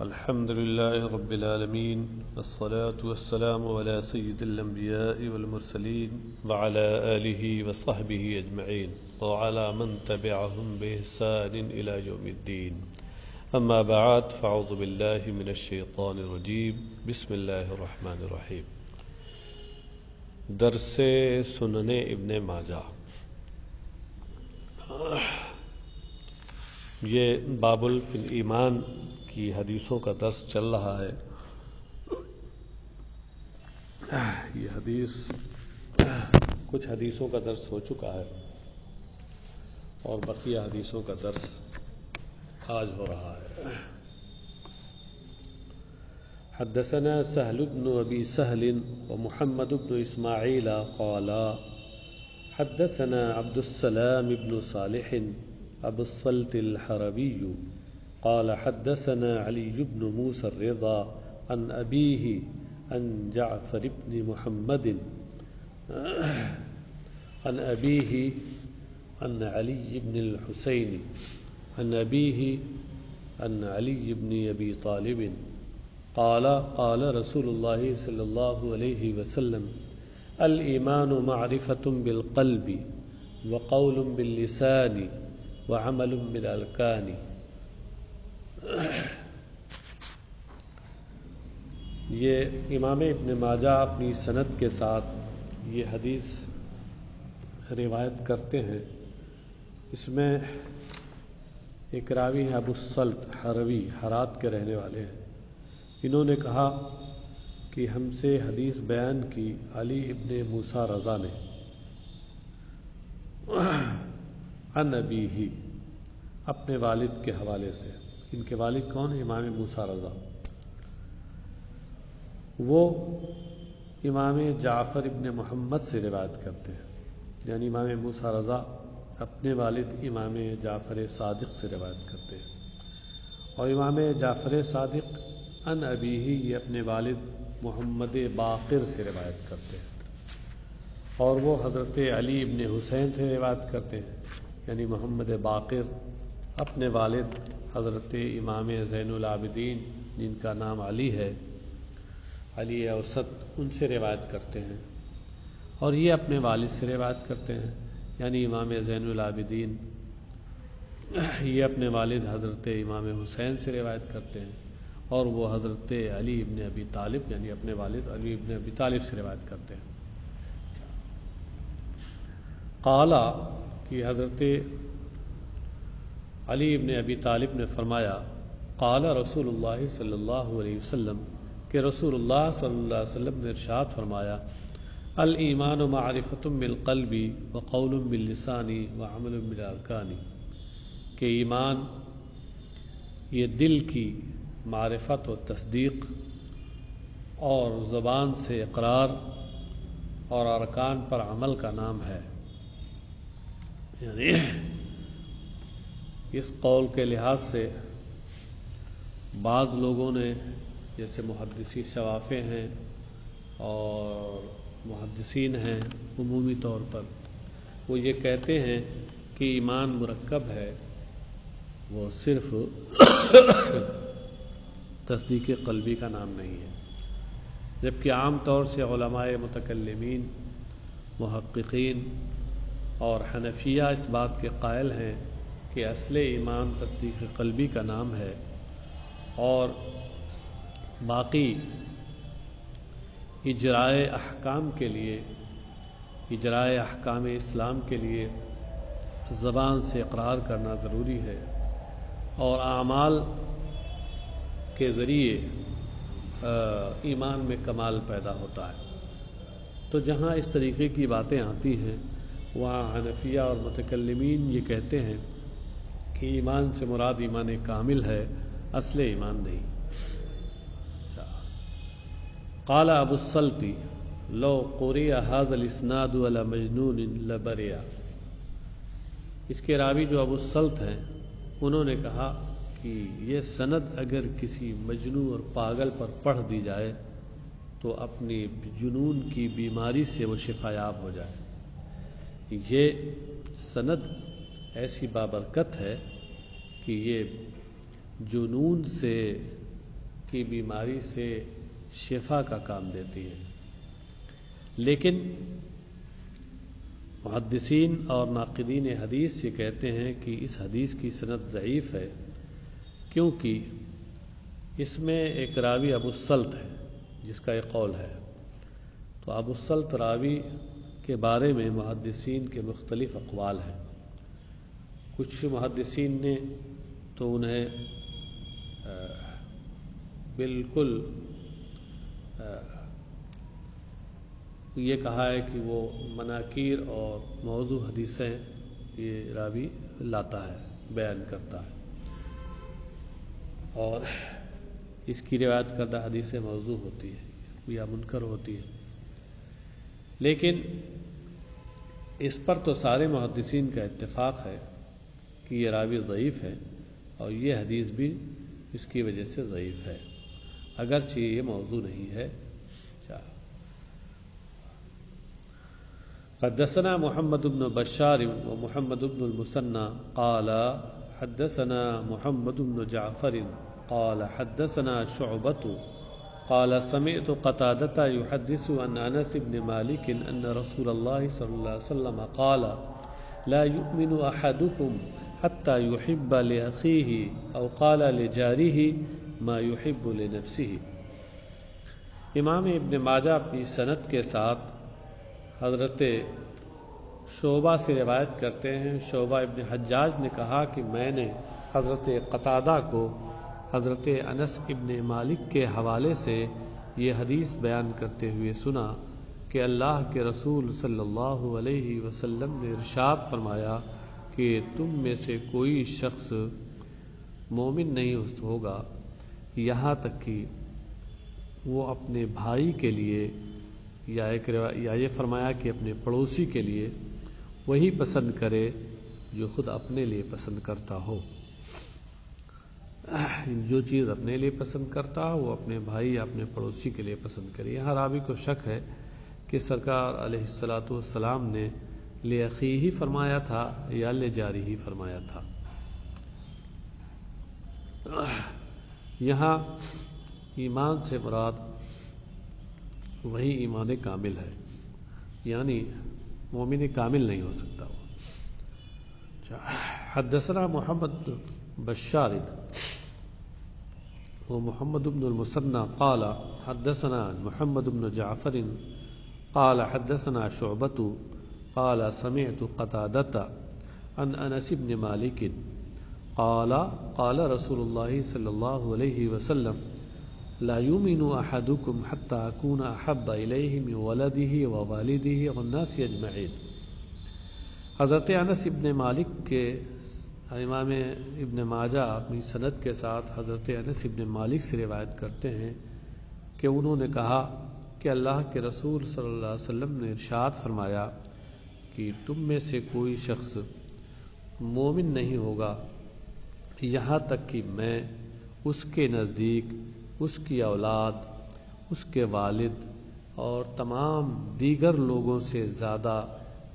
الحمد لله رب العالمين والصلاة والسلام على سيد الأنبياء والمرسلين وعلى آله وصحبه أجمعين وعلى من تبعهم بإحسان إلى يوم الدين. أما بعد فأعوذ بالله من الشيطان الرجيم. بسم الله الرحمن الرحيم. درس سنن ابن ماجہ. یہ باب فی الایمان کی حدیثوں کا درس چل رہا ہے. یہ حدیث کچھ حدیثوں کا درس ہو چکا ہے اور بقیہ حدیثوں کا درس آج ہو رہا ہے. حدثنا سهل بن ابي سهل ومحمد بن اسماعيل قال حدثنا عبد السلام بن صالح ابو الصلت الحربي قال حدثنا علي بن موسى الرضا عن أبيه عن جعفر بن محمد عن أبيه عن علي بن الحسين عن أبيه عن علي بن أبي طالب قال قال رسول الله صلى الله عليه وسلم الإيمان معرفة بالقلب وقول باللسان وعمل بالأركان. یہ امام ابن ماجہ اپنی سند کے ساتھ یہ حدیث روایت کرتے ہیں. اس میں ایک راوی ہے ابو الصلت حروی، ہرات کے رہنے والے ہیں. انہوں نے کہا کہ ہم سے حدیث بیان کی علی ابن موسیٰ رضا نے عن ابیہ، اپنے والد کے حوالے سے. ان کے والد کون ہیں؟ امام موسیٰ رضا. وہ امام جعفر ابن محمد سے روایت کرتے ہیں، یعنی امام موسیٰ رضا اپنے والد امام جعفر صادق سے روایت کرتے ہیں. اور امام جعفر صادق عن ابیہ، یہ اپنے والد محمد باقر سے روایت کرتے ہیں. اور وہ حضرت علی ابن حسین سے روایت کرتے ہیں، یعنی محمد باقر اپنے والد حضرت امام زین العابدین جن کا نام علی ہے، علی اوسط، ان سے روایت کرتے ہیں. اور یہ اپنے والد سے روایت کرتے ہیں، یعنی امام زین العابدین یہ اپنے والد حضرت امام حسین سے روایت کرتے ہیں. اور وہ حضرت علی ابن ابی طالب، یعنی اپنے والد علی ابن ابی طالب سے روایت کرتے ہیں. قالا، کہ حضرت علی ابن ابی طالب نے فرمایا، قال رسول اللہ صلی اللہ علیہ وسلم، کہ رسول اللہ صلی اللہ علیہ وسلم نے ارشاد فرمایا، الایمان معرفۃ بالقلب وقول باللسان وعمل بالارکان، کہ ایمان یہ دل کی معرفت و تصدیق اور زبان سے اقرار اور ارکان پر عمل کا نام ہے. یعنی اس قول کے لحاظ سے بعض لوگوں نے، جیسے محدثی شوافع ہیں اور محدثین ہیں عمومی طور پر، وہ یہ کہتے ہیں کہ ایمان مرکب ہے، وہ صرف تصدیق قلبی کا نام نہیں ہے. جبکہ عام طور سے علماء متکلمین، محققین اور حنفیہ اس بات کے قائل ہیں کہ اصل ایمان تصدیق قلبی کا نام ہے، اور باقی اجرائے احکام کے لیے، اجرائے احکام اسلام کے لیے زبان سے اقرار کرنا ضروری ہے، اور اعمال کے ذریعے ایمان میں کمال پیدا ہوتا ہے. تو جہاں اس طریقے کی باتیں آتی ہیں وہاں حنفیہ اور متکلمین یہ کہتے ہیں کہ ایمان سے مراد ایمان کامل ہے، اصل ایمان نہیں. قال ابو الصلت لو قرئ هذا الاسناد على مجنون لبرئ. اس کے راوی جو ابو الصلت ہیں، انہوں نے کہا کہ یہ سند اگر کسی مجنون اور پاگل پر پڑھ دی جائے تو اپنی جنون کی بیماری سے وہ شفا یاب ہو جائے. یہ سند ایسی بابرکت ہے کہ یہ جنون سے کی بیماری سے شفا کا کام دیتی ہے، لیکن محدثین اور ناقدین حدیث یہ کہتے ہیں کہ اس حدیث کی سند ضعیف ہے، کیونکہ اس میں ایک راوی ابو السلط ہے جس کا ایک قول ہے۔ تو ابو السلط راوی کے بارے میں محدثین کے مختلف اقوال ہیں۔ کچھ محدثین نے تو انہیں بالکل یہ کہا ہے کہ وہ مناکیر اور موضوع حدیثیں یہ راوی لاتا ہے، بیان کرتا ہے، اور اس کی روایت کردہ حدیثیں موضوع ہوتی ہے یا منکر ہوتی ہے۔ لیکن اس پر تو سارے محدثین کا اتفاق ہے کہ یہ راوی ضعیف ہے، اور یہ حدیث بھی اس کی وجہ سے ضعیف ہے، اگرچہ یہ موضوع نہیں ہے۔ حدثنا محمد بن بشار ومحمد بن المثنى قال حدثنا محمد بن جعفر قال حدثنا شعبة قال سمعت قتادة يحدث عن أنس بن مالك أن رسول الله صلى الله عليه وسلم قال لا يؤمن أحدكم حتى يحب لأخيه أو قال لجاره ما يحب لنفسه۔ امام ابن ماجہ اپنی سند کے ساتھ حضرت شعبہ سے روایت کرتے ہیں۔ شعبہ ابن حجاج نے کہا کہ میں نے حضرت قتادہ کو حضرت انس ابن مالک کے حوالے سے یہ حدیث بیان کرتے ہوئے سنا کہ اللہ کے رسول صلی اللہ علیہ وسلم نے ارشاد فرمایا کہ تم میں سے کوئی شخص مومن نہیں ہوگا یہاں تک کہ وہ اپنے بھائی کے لیے یا یہ فرمایا کہ اپنے پڑوسی کے لیے وہی پسند کرے جو خود اپنے لیے پسند کرتا ہو۔ جو چیز اپنے لیے پسند کرتا ہو وہ اپنے بھائی یا اپنے پڑوسی کے لیے پسند کرے۔ یہاں راوی کو شک ہے کہ سرکار علیہ الصلاۃ والسلام نے لأخیہ ہی فرمایا تھا یا لجارہ ہی فرمایا تھا۔ یہاں ایمان سے مراد وہی ایمان کامل ہے، یعنی مومن کامل نہیں ہو سکتا وہ۔ حدثنا محمد بشار ومحمد بن المثنى قال حدثنا محمد بن جعفر قال حدثنا شعبة قال سمعت قتادة عن انس بن مالك قال قال رسول الله صلى الله عليه وسلم لا يؤمن احدكم حتى اكون احب اليه من ولده ووالده والناس اجمعين۔ حضرت انس ابن مالک کے امام ابن ماجہ اپنی سند کے ساتھ حضرت انس ابن مالک سے روایت کرتے ہیں کہ انہوں نے کہا کہ اللہ کے رسول صلی اللہ علیہ وسلم نے ارشاد فرمایا کہ تم میں سے کوئی شخص مومن نہیں ہوگا یہاں تک کہ میں اس کے نزدیک اس کی اولاد، اس کے والد اور تمام دیگر لوگوں سے زیادہ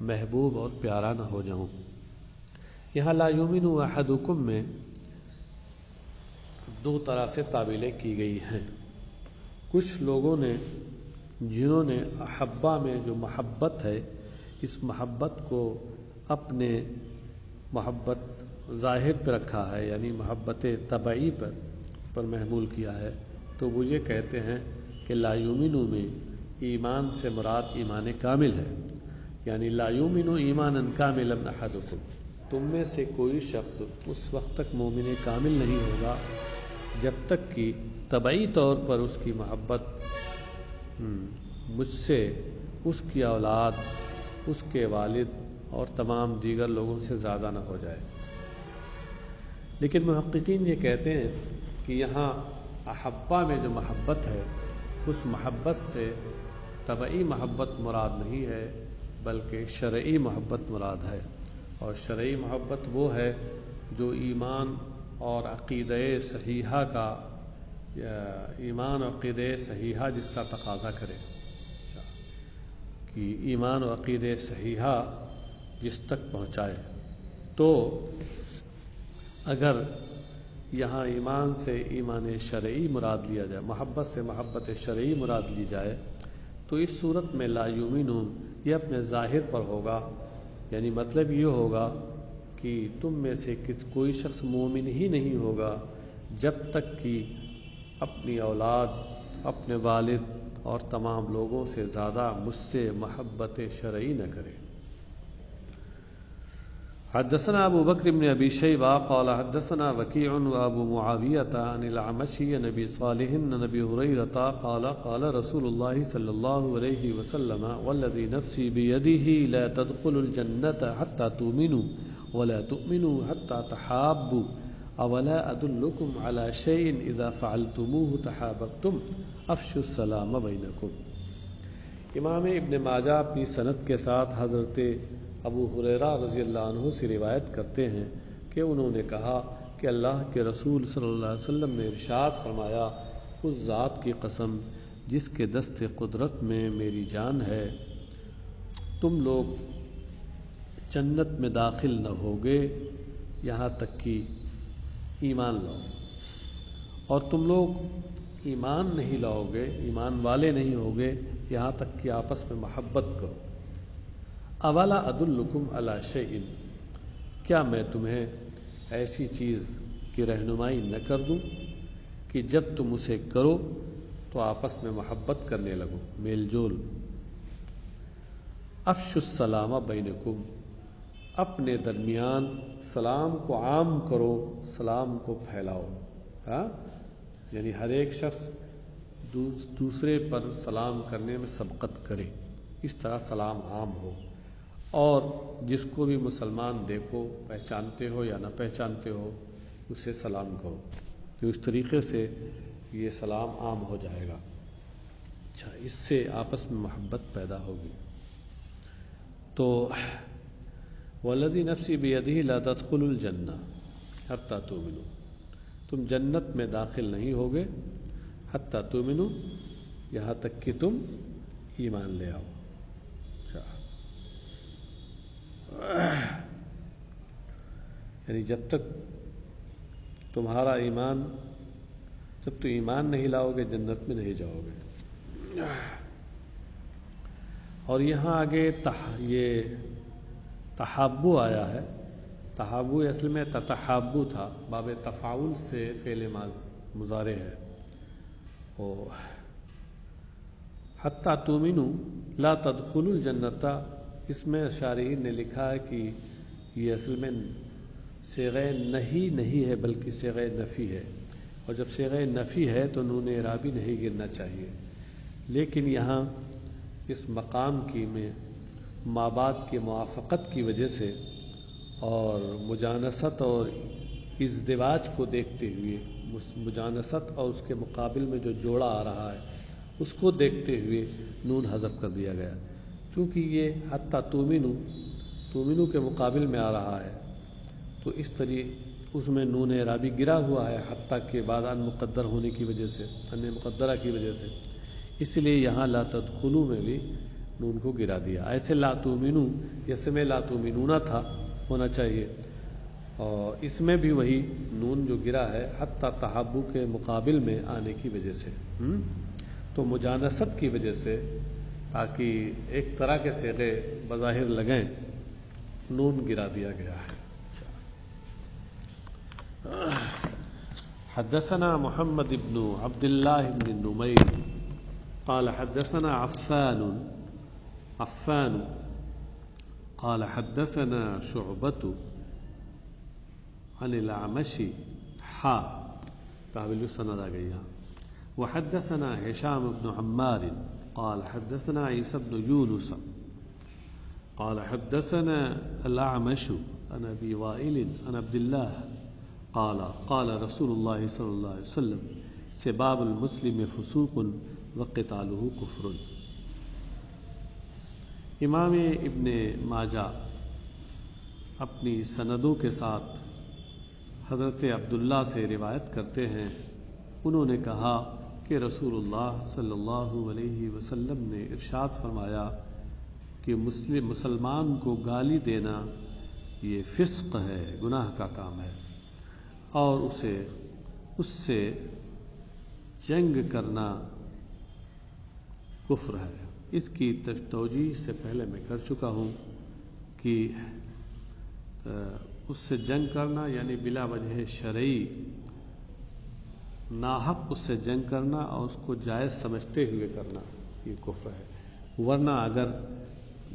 محبوب اور پیارا نہ ہو جاؤں۔ یہاں لا یؤمن احدکم میں دو طرح سے تعبیریں کی گئی ہیں۔ کچھ لوگوں نے جنہوں نے احبہ میں جو محبت ہے اس محبت کو اپنے محبت ظاہر پہ رکھا ہے، یعنی محبت طبعی پر محمول کیا ہے، تو وہ یہ کہتے ہیں کہ لا یؤمن میں ایمان سے مراد ایمان کامل ہے، یعنی لا یؤمن ایمانا کاملا احدکم، تم میں سے کوئی شخص اس وقت تک مومن کامل نہیں ہوگا جب تک کہ طبعی طور پر اس کی محبت مجھ سے، اس کی اولاد، اس کے والد اور تمام دیگر لوگوں سے زیادہ نہ ہو جائے۔ لیکن محققین یہ کہتے ہیں کہ یہاں احبہ میں جو محبت ہے اس محبت سے طبعی محبت مراد نہیں ہے بلکہ شرعی محبت مراد ہے، اور شرعی محبت وہ ہے جو ایمان اور عقیدہ صحیحہ کا ایمان اور عقیدہ صحیحہ جس کا تقاضا کرے، کہ ایمان و عقیدہ صحیحہ جس تک پہنچائے۔ تو اگر یہاں ایمان سے ایمان شرعی مراد لیا جائے، محبت سے محبت شرعی مراد لی جائے تو اس صورت میں لا یؤمنون یہ اپنے ظاہر پر ہوگا، یعنی مطلب یہ ہوگا کہ تم میں سے کوئی شخص مومن ہی نہیں ہوگا جب تک کہ اپنی اولاد، اپنے والد اور تمام لوگوں سے زیادہ مجھ سے محبت شرعی نہ کرے۔ حدثنا ابو بکر بن ابی شیبہ قال حدثنا وکیع وابو معاویۃ عن الاعمش عن ابی صالح عن ابی ہریرہ قال قال رسول اللہ صلی اللہ علیہ وسلم والذی نفسی بیدہ لا تدخلوا الجنة حتى تؤمنوا ولا تؤمنوا حتى تحابوا اولا ادلکم علی شیء اذا فعلتموه تحاببتم افشوا السلام بینکم۔ امام ابن ماجہ اپنی سند کے ساتھ حضرت ابو ہریرہ رضی اللہ عنہ سے روایت کرتے ہیں کہ انہوں نے کہا کہ اللہ کے رسول صلی اللہ علیہ وسلم نے ارشاد فرمایا، اس ذات کی قسم جس کے دست قدرت میں میری جان ہے، تم لوگ جنت میں داخل نہ ہوگے یہاں تک کہ ایمان لاؤ، اور تم لوگ ایمان نہیں لاؤ گے، ایمان والے نہیں ہوگے یہاں تک کہ آپس میں محبت کرو۔ اولا ادلکم علی شیء کیا میں تمہیں ایسی چیز کی رہنمائی نہ کر دوں کہ جب تم اسے کرو تو آپس میں محبت کرنے لگو، میل جول۔ افشوا السلام بینکم اپنے درمیان سلام کو عام کرو، سلام کو پھیلاؤ، یعنی ہر ایک شخص دوسرے پر سلام کرنے میں سبقت کرے، اس طرح سلام عام ہو، اور جس کو بھی مسلمان دیکھو، پہچانتے ہو یا نہ پہچانتے ہو، اسے سلام کرو، تو اس طریقے سے یہ سلام عام ہو جائے گا۔ اچھا، اس سے آپس میں محبت پیدا ہوگی۔ تو والذی نفسی بیدہ لا تدخلوا الجنہ حتی تؤمنوا، تم جنت میں داخل نہیں ہوگے حتی تؤمنوا یہاں تک کہ تم ایمان لے آؤ۔ یعنی جب تک تمہارا ایمان، جب تو ایمان نہیں لاؤ گے جنت میں نہیں جاؤ گے۔ اور یہاں آگے یہ تحابو آیا ہے، تحابو اصل میں تتحابو تھا، باب تفاعل سے فعل مضارع ہے۔ حتی تؤمنوا لا تدخلوا الجنۃ، اس میں شارحین نے لکھا ہے کہ یہ اصل میں صیغہ نہیں ہے بلکہ صیغہ نفی ہے، اور جب صیغہ نفی ہے تو نون اعرابی نہیں گرنا چاہیے، لیکن یہاں اس مقام کی میں ما بعد کی موافقت کی وجہ سے اور مجانست اور ازدواج کو دیکھتے ہوئے، مجانست اور اس کے مقابل میں جو جوڑا آ رہا ہے اس کو دیکھتے ہوئے نون حذف کر دیا گیا، چونکہ یہ حتی تؤمنوا کے مقابل میں آ رہا ہے تو اس طرح اس میں نون اعرابی گرا ہوا ہے حتی کے بعد ان مقدر ہونے کی وجہ سے، ان مقدرہ کی وجہ سے، اس لیے یہاں لا تدخلوا میں بھی نون کو گرا دیا۔ ایسے لا تؤمنوا جیسے میں لا تؤمنون تھا ہونا چاہیے، اور اس میں بھی وہی نون جو گرا ہے حتی تحابو کے مقابل میں آنے کی وجہ سے، تو مجانست کی وجہ سے تاکہ ایک طرح کے صیغے بظاہر لگیں نون گرا دیا گیا ہے۔ حدثنا محمد بن عبد الله بن نمير قال حدثنا عفان قال حدثنا شعبة عن الأعمش تحویل السند آ گئی، وحدثنا هشام بن عمار قال حدثنا عيسى بن يونس قال حدثنا الأعمش عن أبي وائل عن عبد الله قال قال رسول الله صلى الله عليه وسلم سباب المسلم فسوق وقتاله كفر۔ امام ابن ماجہ اپنی سندوں کے ساتھ حضرت عبداللہ سے روایت کرتے ہیں، انہوں نے کہا کہ رسول اللہ صلی اللہ علیہ وسلم نے ارشاد فرمایا کہ مسلمان کو گالی دینا یہ فسق ہے، گناہ کا کام ہے، اور اسے اس سے جنگ کرنا کفر ہے۔ اس کی توجیہ سے پہلے میں کر چکا ہوں کہ اس سے جنگ کرنا یعنی بلا وجہ شرعی ناحق اس سے جنگ کرنا اور اس کو جائز سمجھتے ہوئے کرنا یہ کفر ہے، ورنہ اگر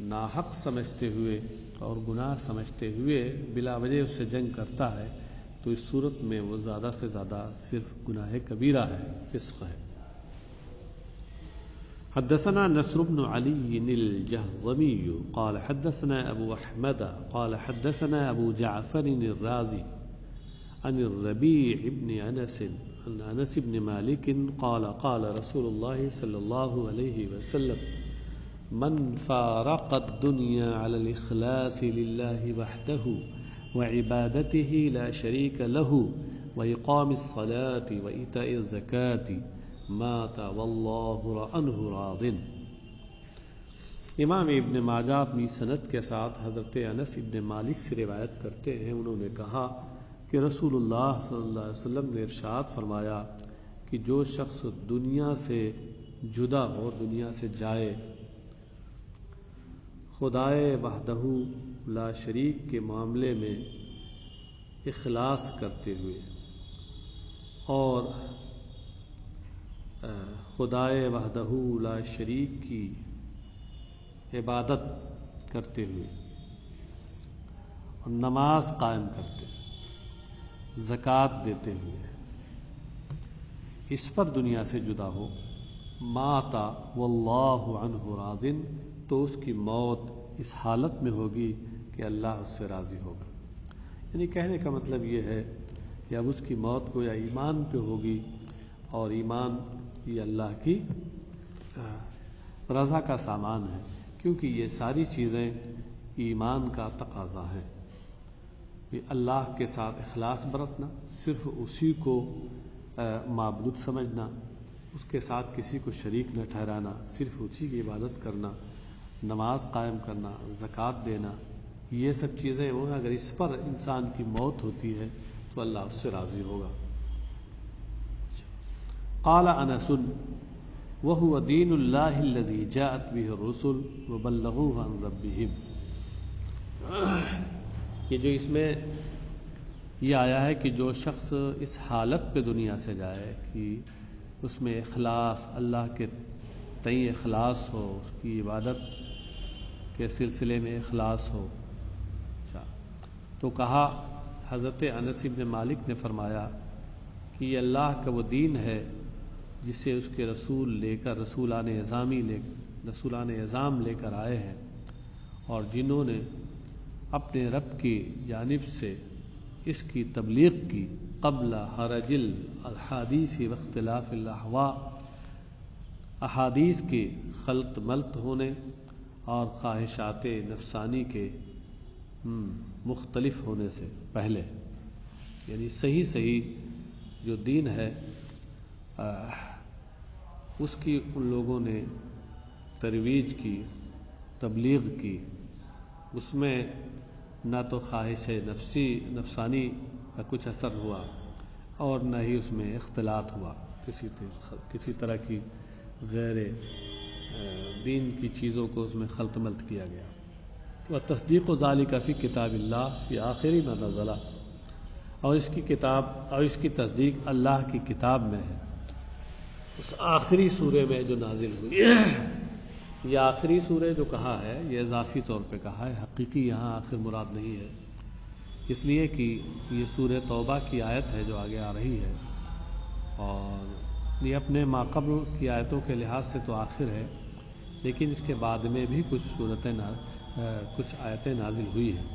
ناحق سمجھتے ہوئے اور گناہ سمجھتے ہوئے بلا وجہ اس سے جنگ کرتا ہے تو اس صورت میں وہ زیادہ سے زیادہ صرف گناہ کبیرہ ہے، فسق ہے۔ حدثنا نصر بن علي الجهضمي قال حدثنا أبو أحمد قال حدثنا أبو جعفر الرازي عن الربيع بن أنس عن أنس بن مالك قال قال رسول الله صلى الله عليه وسلم من فارق الدنيا على الإخلاص لله وحده وعبادته لا شريك له وإقام الصلاة وإيتاء الزكاة مات واللہ عنہ راض۔ امام ابن ماجہ اپنی سند کے ساتھ حضرت انس ابن مالک سے روایت کرتے ہیں، انہوں نے کہا کہ رسول اللہ صلی اللہ علیہ وسلم نے ارشاد فرمایا کہ جو شخص دنیا سے جدا ہو، دنیا سے جائے، خدائے وحدہ لا شریک کے معاملے میں اخلاص کرتے ہوئے اور خدائے وحدہ لا شریک کی عبادت کرتے ہوئے اور نماز قائم کرتے ہوئے، زکوٰۃ دیتے ہوئے اس پر دنیا سے جدا ہو، مات واللہ عنہ راض، تو اس کی موت اس حالت میں ہوگی کہ اللہ اس سے راضی ہوگا۔ یعنی کہنے کا مطلب یہ ہے کہ اب اس کی موت گویا ایمان پہ ہوگی، اور ایمان یہ اللہ کی رضا کا سامان ہے، کیونکہ یہ ساری چیزیں ایمان کا تقاضا ہے۔ اللہ کے ساتھ اخلاص برتنا، صرف اسی کو معبود سمجھنا، اس کے ساتھ کسی کو شریک نہ ٹھہرانا، صرف اسی کی عبادت کرنا، نماز قائم کرنا، زکوٰۃ دینا، یہ سب چیزیں وہ ہیں، اگر اس پر انسان کی موت ہوتی ہے تو اللہ اس سے راضی ہوگا۔ قال انس وهو دین اللہ الذی جاءت به الرسل وبلغوه عن ربهم۔ یہ جو اس میں یہ آیا ہے کہ جو شخص اس حالت پہ دنیا سے جائے کہ اس میں اخلاص، اللہ کے تئیں اخلاص ہو، اس کی عبادت کے سلسلے میں اخلاص ہو، تو کہا حضرت انس بن مالک نے فرمایا کہ یہ اللہ کا وہ دین ہے جسے اس کے رسول لے کر رسولان اعظام لے کر آئے ہیں، اور جنہوں نے اپنے رب کی جانب سے اس کی تبلیغ کی قبل حرج الحادیث واختلاف الاہواء، احادیث کے خلط ملط ہونے اور خواہشات نفسانی کے مختلف ہونے سے پہلے، یعنی صحیح جو دین ہے اس کی ان لوگوں نے ترویج کی، تبلیغ کی، اس میں نہ تو خواہش نفسانی کا کچھ اثر ہوا اور نہ ہی اس میں اختلاط ہوا، کسی طرح کی غیر دین کی چیزوں کو اس میں خلط ملط کیا گیا۔ وتصدیق ذالک فی کتاب اللہ فی آخری ما نزل، اور اس کی تصدیق اللہ کی کتاب میں ہے، اس آخری سورے میں جو نازل ہوئی ہے۔ یہ آخری سورہ جو کہا ہے یہ اضافی طور پہ کہا ہے، حقیقی یہاں آخر مراد نہیں ہے، اس لیے کہ یہ سورہ توبہ کی آیت ہے جو آگے آ رہی ہے، اور یہ اپنے ماقبل کی آیتوں کے لحاظ سے تو آخر ہے، لیکن اس کے بعد میں بھی کچھ آیتیں نازل ہوئی ہیں،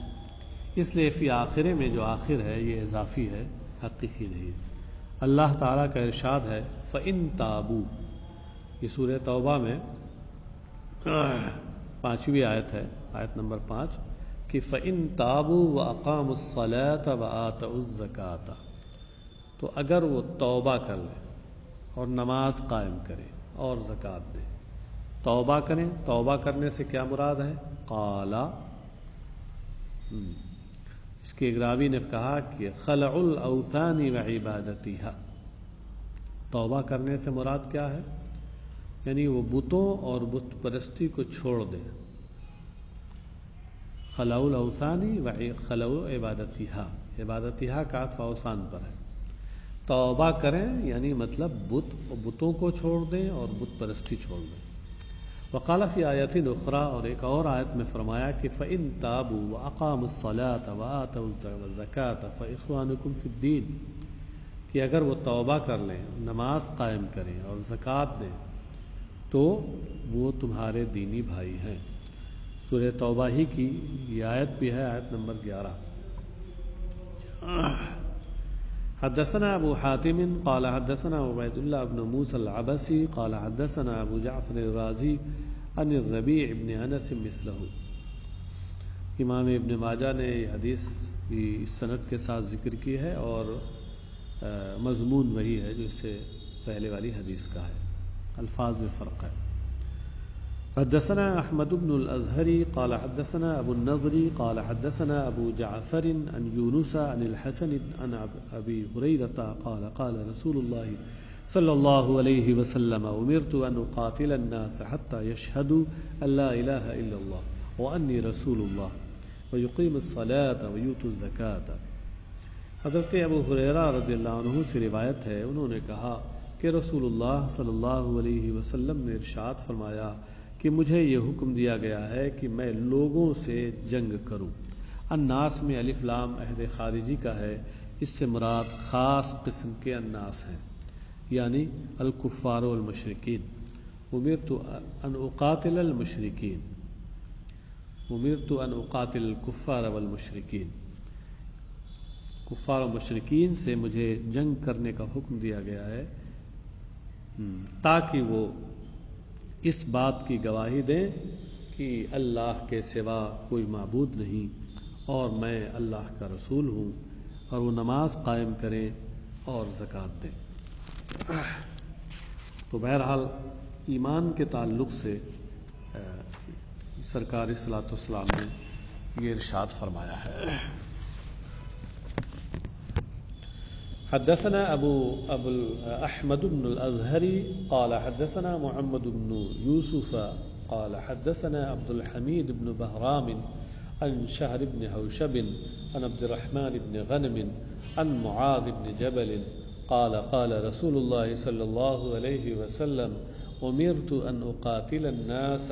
اس لیے فی آخرے میں جو آخر ہے یہ اضافی ہے، حقیقی نہیں ہے۔ اللہ تعالیٰ کا ارشاد ہے فَإِن تَابُوا، یہ سورہ توبہ میں 5ویں آیت ہے، آیت نمبر 5 کہ فَإِن تَابُوا وَأَقَامُوا الصَّلَاةَ وَآتَوُا الزَّكَاةَ، تو اگر وہ توبہ کر لیں اور نماز قائم کریں اور زکوٰۃ دیں، توبہ کریں، توبہ کرنے سے کیا مراد ہے؟ قالا، اس کے ایک راوی نے کہا کہ خلع الاوثان وعبادتها، توبہ کرنے سے مراد کیا ہے؟ یعنی وہ بتوں اور بت پرستی کو چھوڑ دے. خلع الاوثانی و خلع عبادتہا، عبادتہا کا عطف اوثان پر ہے. توبہ کریں یعنی مطلب بتوں کو چھوڑ دیں اور بت پرستی چھوڑ دیں. وقال فی آیت اخری، اور ایک اور آیت میں فرمایا کہ فإن تابوا وأقاموا الصلاة وآتوا الزکاة فإخوانکم فی الدین، کہ اگر وہ توبہ کر لیں، نماز قائم کریں اور زکوٰۃ دیں تو وہ تمہارے دینی بھائی ہیں. سورہ توبہ ہی کی یہ آیت بھی ہے، آیت نمبر 11. حدثنا ابو حاتم قال حدثنا عبید اللہ بن موسى العبسی قال حدثنا ابو جعفر الرازی عن الربیع بن انس مثلہ. امام ابن ماجہ نے یہ حدیث بھی اس سند کے ساتھ ذکر کی ہے اور مضمون وہی ہے جو اس سے پہلے والی حدیث کا ہے، الفاظ میں فرق ہے. حدثنا احمد بن الازہری قال حدثنا ابو النضر قال حدثنا ابو جعفر عن یونس عن الحسن عن ابی ہریرہ قال قال رسول اللہ صلی اللہ علیہ وسلم امرت ان اقاتل الناس حتى يشهدوا ان لا الہ الا اللہ وانی رسول اللہ ویقیموا الصلاة ویؤتوا الزکاة. حضرت ابو ہریرہ رضی اللہ عنہ سے روایت ہے، انہوں نے کہا کہ رسول اللہ صلی اللہ علیہ وسلم نے ارشاد فرمایا کہ مجھے یہ حکم دیا گیا ہے کہ میں لوگوں سے جنگ کروں. الناس میں الف لام عہد خارجی کا ہے، اس سے مراد خاص قسم کے الناس ہیں، یعنی الکفار والمشرکین. امرت ان اقاتل المشرکین، امرت ان اقاتل الکفار والمشرکین، کفار و مشرکین سے مجھے جنگ کرنے کا حکم دیا گیا ہے تاکہ وہ اس بات کی گواہی دیں کہ اللہ کے سوا کوئی معبود نہیں اور میں اللہ کا رسول ہوں، اور وہ نماز قائم کریں اور زکوٰۃ دیں. تو بہرحال ایمان کے تعلق سے سرکار صلوات والسلام نے یہ ارشاد فرمایا ہے. حدثنا ابو احمد بن الازہری قال حدثنا محمد بن یوسف قال حدثنا عبد الحمید بن بہرام عن شہر بن حوشب عن عبد الرحمن بن غنم عن معاذ بن جبل قال قال رسول اللہ صلی اللہ علیہ وسلم امرت ان اقاتل الناس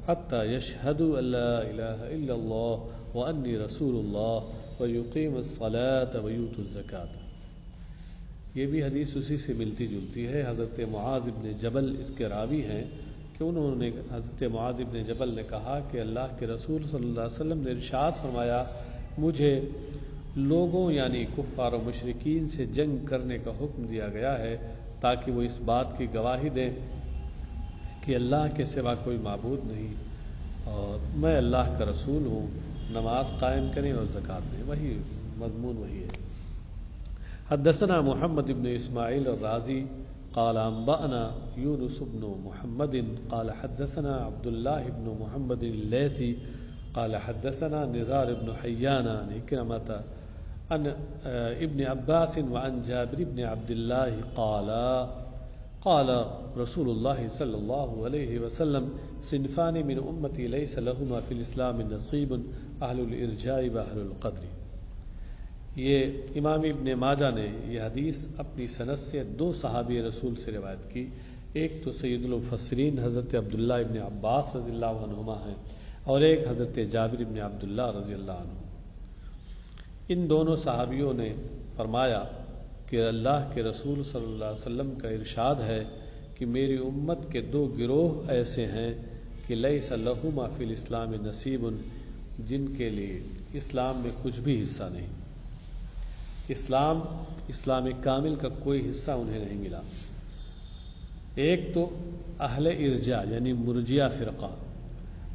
حتى يشهدوا ان لا الہ الا اللہ وانی رسول اللہ ویقیموا الصلاة ویؤتوا الزکاة. یہ بھی حدیث اسی سے ملتی جلتی ہے. حضرت معاذ بن جبل اس کے راوی ہیں کہ انہوں نے حضرت معاذ بن جبل نے کہا کہ اللہ کے رسول صلی اللہ علیہ وسلم نے ارشاد فرمایا مجھے لوگوں یعنی کفار و مشرکین سے جنگ کرنے کا حکم دیا گیا ہے تاکہ وہ اس بات کی گواہی دیں کہ اللہ کے سوا کوئی معبود نہیں اور میں اللہ کا رسول ہوں، نماز قائم کریں اور زکوٰۃ دیں. وہی مضمون وہی ہے. حدثنا محمد بن اسماعیل الرازی قال انبأنا یونس بن محمد قال حدثنا عبد الله بن محمد اللیثی قال حدثنا نزار بن حیان عن اکرمة عن ابن عباس وعن جابر بن عبد الله قال رسول الله صلی اللہ علیہ وسلم صنفان من امتی لیس لهما فی الاسلام نصیب اہل الارجاء واہل القدر. یہ امام ابن ماجہ نے یہ حدیث اپنی سند سے دو صحابی رسول سے روایت کی. ایک تو سید المفسرین حضرت عبداللہ ابن عباس رضی اللہ عنہما ہیں اور ایک حضرت جابر ابن عبداللہ رضی اللہ عنہ. ان دونوں صحابیوں نے فرمایا کہ اللہ کے رسول صلی اللہ علیہ وسلم کا ارشاد ہے کہ میری امت کے دو گروہ ایسے ہیں کہ لیس لہما فی الاسلام نصیب، جن کے لیے اسلام میں کچھ بھی حصہ نہیں. اسلام کامل کا کوئی حصہ انہیں نہیں ملا. ایک تو اہل ارجاء یعنی مرجیہ فرقہ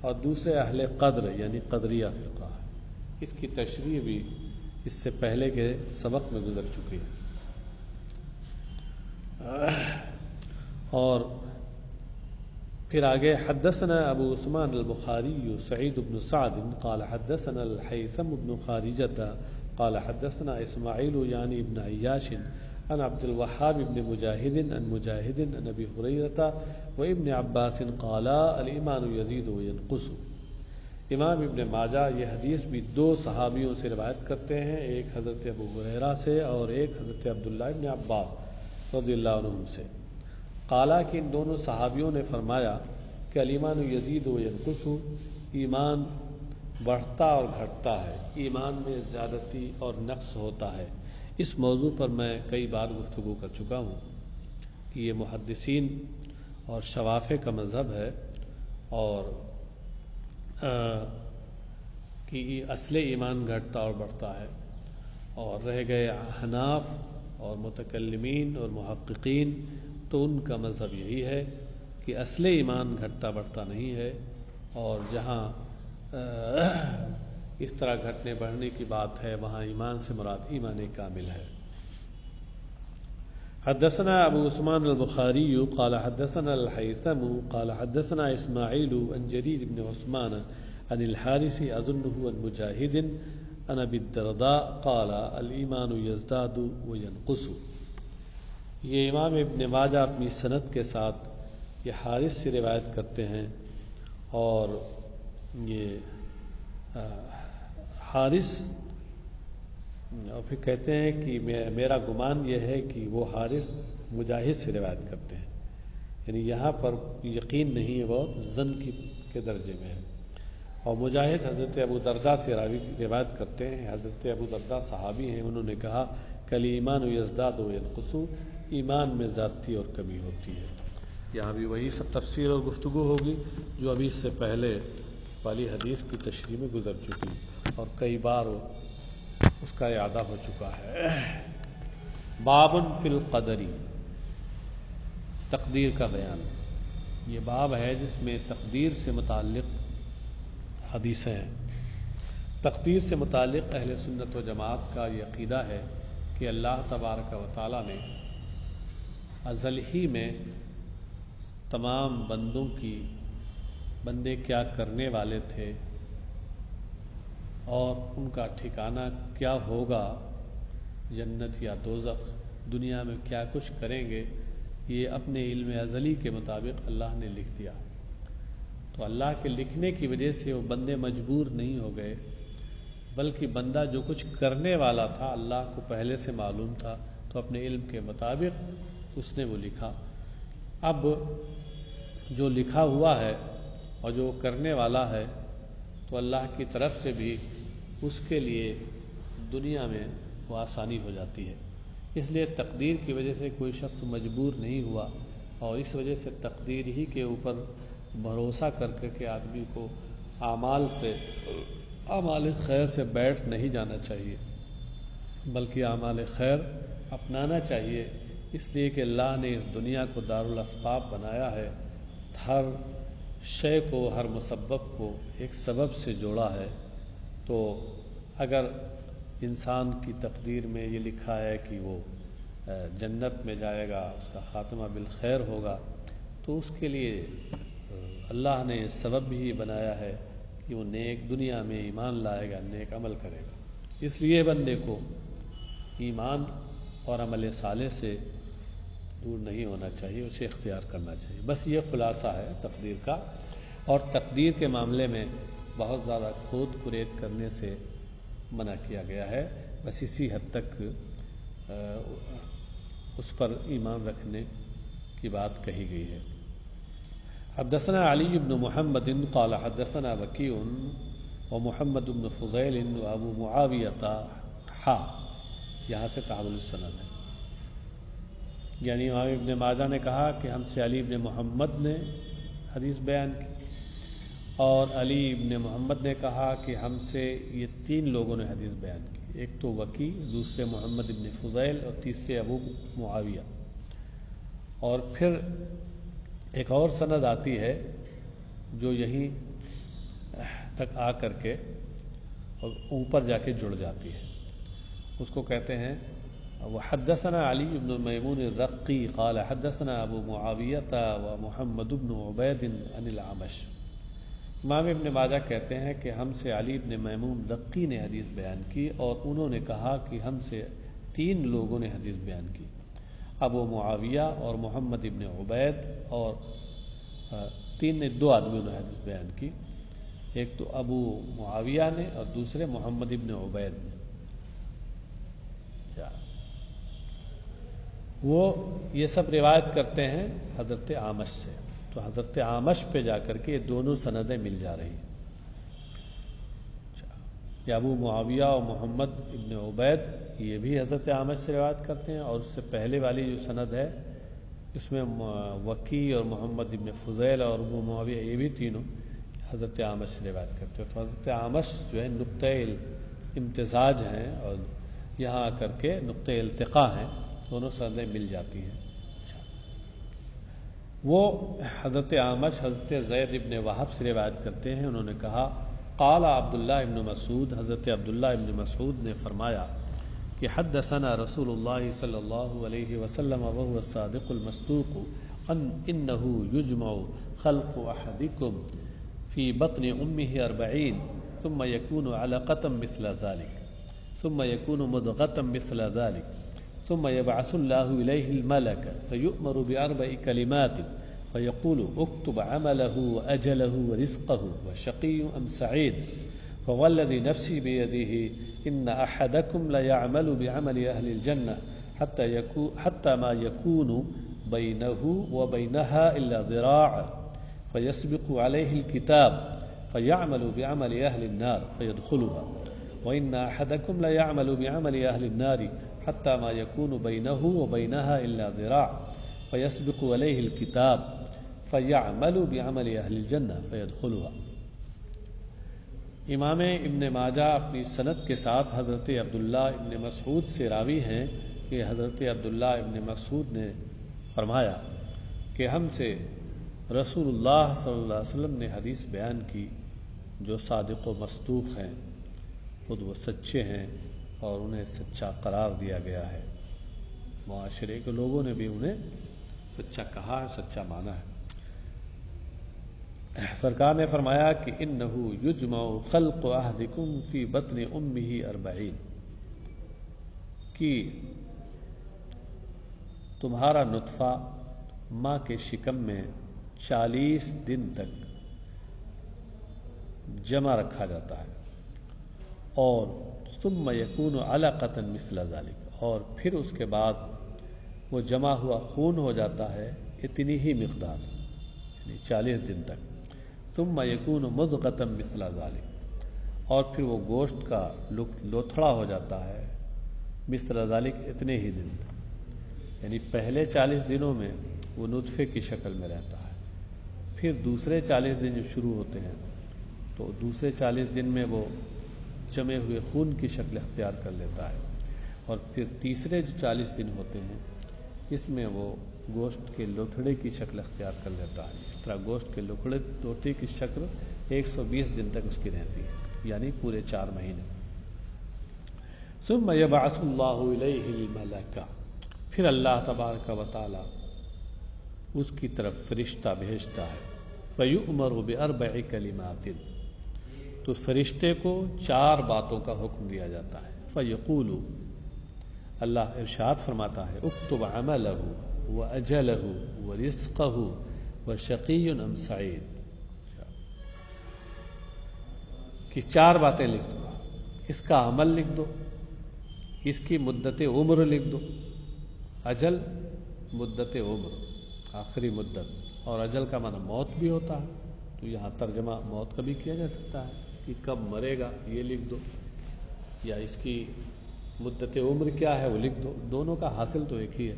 اور دوسرے اہل قدر یعنی قدریہ فرقہ. اس کی تشریح بھی اس سے پہلے کے سبق میں گزر چکی ہے. اور پھر آگے حدثنا ابو عثمان البخاری سعید بن سعد قال حدثنا الحیثم بن خارجة قال حدثنا اسماعیل یعنی ابن عیاش عن عبد الوهاب بن مجاهد عن مجاهد عن ابي هريره وابن عباس قالا الایمان یزید وینقص۔ امام ابن ماجہ یہ حدیث بھی دو صحابیوں سے روایت کرتے ہیں، ایک حضرت ابو ہریرہ سے اور ایک حضرت عبداللہ ابن عباس رضی اللہ عنہم سے۔ قالا کہ ان دونوں صحابیوں نے فرمایا کہ الایمان یزید وینقص، ایمان بڑھتا اور گھٹتا ہے، ایمان میں زیادتی اور نقص ہوتا ہے۔ اس موضوع پر میں کئی بار گفتگو کر چکا ہوں کہ یہ محدثین اور شوافع کا مذہب ہے، اور کہ اصل ایمان گھٹتا اور بڑھتا ہے، اور رہ گئے حناف اور متکلمین اور محققین تو ان کا مذہب یہی ہے کہ اصل ایمان گھٹتا بڑھتا نہیں ہے، اور جہاں اس طرح گھٹنے بڑھنے کی بات ہے وہاں ایمان سے مراد ایمان کامل ہے۔ حدثنا ابو عثمان البخاری قال حدثنا الحیثم قال حدثنا اسماعیل عن جریر بن عثمان عن الحارث اظنه عن مجاہد عن ابی الدرداء قال الایمان یزداد وینقص۔ یہ امام ابن ماجہ اپنی سند کے ساتھ یہ حارث سے روایت کرتے ہیں، اور یہ حارث اور پھر کہتے ہیں کہ میرا گمان یہ ہے کہ وہ حارث مجاہد سے روایت کرتے ہیں، یعنی یہاں پر یقین نہیں ہے، بہت ظن کے درجے میں ہے۔ اور مجاہد حضرت ابو درداء سے روایت کرتے ہیں، حضرت ابو درداء صحابی ہیں، انہوں نے کہا کہ الایمان یزداد وینقص، ایمان میں زیادتی اور کمی ہوتی ہے۔ یہاں بھی وہی سب تفسیر اور گفتگو ہوگی جو ابھی اس سے پہلے والی حدیث کی تشریح میں گزر چکی، اور کئی بار اس کا اعادہ ہو چکا ہے۔ باب فی القدر، تقدیر کا بیان۔ یہ باب ہے جس میں تقدیر سے متعلق حدیثیں ہیں۔ تقدیر سے متعلق اہل سنت و جماعت کا یہ عقیدہ ہے کہ اللہ تبارک و تعالی نے ازل ہی میں تمام بندے کیا کرنے والے تھے اور ان کا ٹھکانہ کیا ہوگا، جنت یا دوزخ، دنیا میں کیا کچھ کریں گے، یہ اپنے علم ازلی کے مطابق اللہ نے لکھ دیا۔ تو اللہ کے لکھنے کی وجہ سے وہ بندے مجبور نہیں ہو گئے، بلکہ بندہ جو کچھ کرنے والا تھا اللہ کو پہلے سے معلوم تھا، تو اپنے علم کے مطابق اس نے وہ لکھا۔ اب جو لکھا ہوا ہے اور جو کرنے والا ہے تو اللہ کی طرف سے بھی اس کے لیے دنیا میں وہ آسانی ہو جاتی ہے۔ اس لیے تقدیر کی وجہ سے کوئی شخص مجبور نہیں ہوا، اور اس وجہ سے تقدیر ہی کے اوپر بھروسہ کر کے آدمی کو اعمال خیر سے بیٹھ نہیں جانا چاہیے، بلکہ اعمال خیر اپنانا چاہیے، اس لیے کہ اللہ نے اس دنیا کو دارالاسباب بنایا ہے، ہر شے کو، ہر مسبب کو ایک سبب سے جوڑا ہے۔ تو اگر انسان کی تقدیر میں یہ لکھا ہے کہ وہ جنت میں جائے گا، اس کا خاتمہ بالخیر ہوگا، تو اس کے لیے اللہ نے سبب بھی بنایا ہے کہ وہ نیک دنیا میں ایمان لائے گا، نیک عمل کرے گا۔ اس لیے بندے کو ایمان اور عمل صالح سے دور نہیں ہونا چاہیے، اسے اختیار کرنا چاہیے۔ بس یہ خلاصہ ہے تقدیر کا، اور تقدیر کے معاملے میں بہت زیادہ کھود کرید کرنے سے منع کیا گیا ہے، بس اسی حد تک اس پر ایمان رکھنے کی بات کہی گئی ہے۔ حدثنا علی بن محمد قال حدثنا وکیع ومحمد بن فضیل وابو معاویۃ یہاں سے تحول السند ہے، یعنی امام ابن ماجہ نے کہا کہ ہم سے علی بن محمد نے حدیث بیان کی، اور علی بن محمد نے کہا کہ ہم سے یہ تین لوگوں نے حدیث بیان کی، ایک تو وکیع، دوسرے محمد بن فضیل، اور تیسرے ابو معاویہ۔ اور پھر ایک اور سند آتی ہے جو یہیں تک آ کر کے اور اوپر جا کے جڑ جاتی ہے، اس کو کہتے ہیں وحدثنا علی بن میمون الرقی قال حدثنا ابو معاویۃ ومحمد بن عبید عن الاعمش۔ امام ابن ماجہ کہتے ہیں کہ ہم سے علی بن میمون رقی نے حدیث بیان کی، اور انہوں نے کہا کہ ہم سے تین لوگوں نے حدیث بیان کی، ابو معاویہ اور محمد ابن عبید اور دو آدمیوں نے حدیث بیان کی، ایک تو ابو معاویہ نے اور دوسرے محمد ابن عبید نے۔ وہ یہ سب روایت کرتے ہیں حضرت اعمش سے، تو حضرت اعمش پہ جا کر کے یہ دونوں سندیں مل جا رہی ہیں۔ کہ ابو معاویہ اور محمد ابن عبید یہ بھی حضرت اعمش سے روایت کرتے ہیں، اور اس سے پہلے والی جو سند ہے اس میں وکی اور محمد ابن فضیل اور ابو معاویہ یہ بھی تینوں حضرت اعمش سے روایت کرتے ہیں۔ تو حضرت اعمش جو ہے نقطۂ امتزاج ہیں اور یہاں آ کر کے نقطۂ التقاء ہیں، دونوں سندیں مل جاتی ہیں۔ وہ حضرت اعمش حضرت زید ابن وہب سے روایت کرتے ہیں، انہوں نے کہا قال عبداللہ ابن مسعود، حضرت عبداللہ ابن مسعود نے فرمایا کہ حدثنا رسول اللہ صلی اللہ علیہ وسلم وهو الصادق المصدوق انه يجمع خلق احدكم في بطن امه 40 ثم يكون علقة مثل ذلك ثم يكون مضغة مثل ذلك ثم يبعث الله إليه الملك فيؤمر بأربع كلمات فيقول اكتب عمله وأجله ورزقه وشقي أم سعيد فوالذي نفسي بيده إن أحدكم ليعمل بعمل أهل الجنة حتى ما يكون بينه وبينها إلا ذراع فيسبق عليه الكتاب فيعمل بعمل أهل النار فيدخلها وإن أحدكم ليعمل بعمل أهل النار حتى ما يكون بينه وبينها إلا ذراع فيسبق عليه الكتاب فيعمل بعمل أهل الجنة فيدخلها۔ امام ابن ماجہ اپنی سند کے ساتھ حضرت عبداللہ ابن مسعود سے راوی ہیں کہ حضرت عبداللہ ابن مسعود نے فرمایا کہ ہم سے رسول اللہ صلی اللہ علیہ وسلم نے حدیث بیان کی، جو صادق و مصدوق ہیں، خود وہ سچے ہیں اور انہیں سچا قرار دیا گیا ہے، معاشرے کے لوگوں نے بھی انہیں سچا کہا ہے، سچا مانا ہے۔ سرکار نے فرمایا کہ انہو یجمع خلق احدکم فی بطن امہ 40، کہ تمہارا نطفہ ماں کے شکم میں 40 دن تک جمع رکھا جاتا ہے، اور ثم یکون علقۃ مثل ذلک، اور پھر اس کے بعد وہ جمع ہوا خون ہو جاتا ہے اتنی ہی مقدار، یعنی 40 دن تک، ثم یکون مضغۃ مثل ذلک، اور پھر وہ گوشت کا لوتھڑا ہو جاتا ہے مثل ذلک اتنے ہی دن تک، یعنی پہلے 40 دنوں میں وہ نطفے کی شکل میں رہتا ہے، پھر دوسرے 40 دن جو شروع ہوتے ہیں تو دوسرے 40 دن میں وہ جمے ہوئے خون کی شکل اختیار کر لیتا ہے، اور پھر تیسرے جو 40 دن ہوتے ہیں اس میں وہ گوشت کے لوتھڑے کی شکل اختیار کر لیتا ہے۔ اس طرح گوشت کے لوتھڑے کی شکل 120 دن تک اس کی رہتی ہے، یعنی پورے 4 مہینے۔ ثم یبعث اللہ الیہ الملک، پھر اللہ تبارک و تعالی اس کی طرف فرشتہ بھیجتا ہے، فیؤمر باربع کلمات، تو فرشتے کو 4 باتوں کا حکم دیا جاتا ہے، فیقول، اللہ ارشاد فرماتا ہے، اکتب عملہ واجلہ ورزقہ وشقی ام سعید، کہ 4 باتیں لکھ دو، اس کا عمل لکھ دو، اس کی مدت عمر لکھ دو، اجل مدت عمر آخری مدت، اور اجل کا معنی موت بھی ہوتا ہے، تو یہاں ترجمہ موت کا بھی کیا جا سکتا ہے کہ کب مرے گا یہ لکھ دو، یا اس کی مدت عمر کیا ہے وہ لکھ دو، دونوں کا حاصل تو ایک ہی ہے۔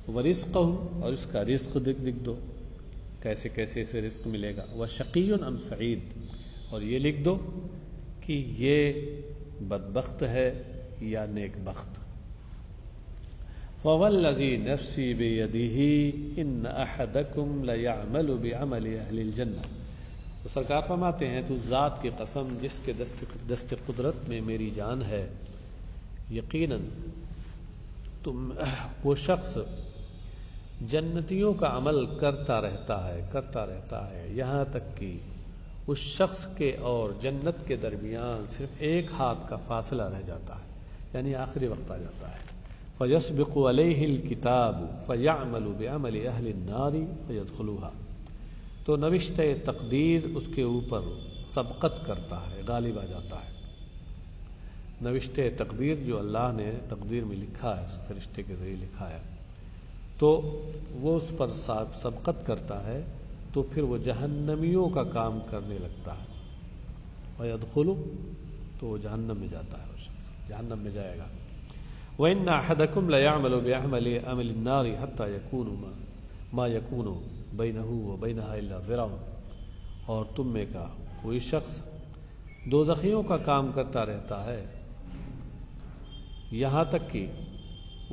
ورزقہ، اور اس کا رزق لکھ دو، کیسے کیسے اسے رزق ملے گا، وشقی ام سعید، اور یہ لکھ دو کہ یہ بدبخت ہے یا نیک بخت۔ فوالذی نفسی بیدہ ان احدکم لیعمل بعمل اہل الجنہ، تو سرکار فرماتے ہیں تو ذات کی قسم جس کے دست قدرت میں میری جان ہے، یقیناً وہ شخص جنتیوں کا عمل کرتا رہتا ہے یہاں تک کہ اس شخص کے اور جنت کے درمیان صرف 1 ہاتھ کا فاصلہ رہ جاتا ہے، یعنی آخری وقت آ جاتا ہے۔ فیسبق علیہ الکتاب فیعمل بعمل اہل النار فیدخلوها، تو نوشتہ تقدیر اس کے اوپر سبقت کرتا ہے، غالب آ جاتا ہے۔ نوشتہ تقدیر جو اللہ نے تقدیر میں لکھا ہے، فرشتے کے ذریعے لکھا ہے، تو وہ اس پر سبقت کرتا ہے، تو پھر وہ جہنمیوں کا کام کرنے لگتا ہے۔ فیدخلوا، تو وہ جہنم میں جاتا ہے، وہ شخص جہنم میں جائے گا۔ وَإِنَّ أَحَدَكُمْ لَيَعْمَلُ بِعَمَلِ أَهْلِ النَّارِ حَتَّى يَكُونُ مَا يَكُونُ بَيْنَهُ وَبَيْنَهَا إِلَّا ذِرَاعٌ، اور تم میں کا کوئی شخص دوزخیوں کا کام کرتا رہتا ہے یہاں تک کہ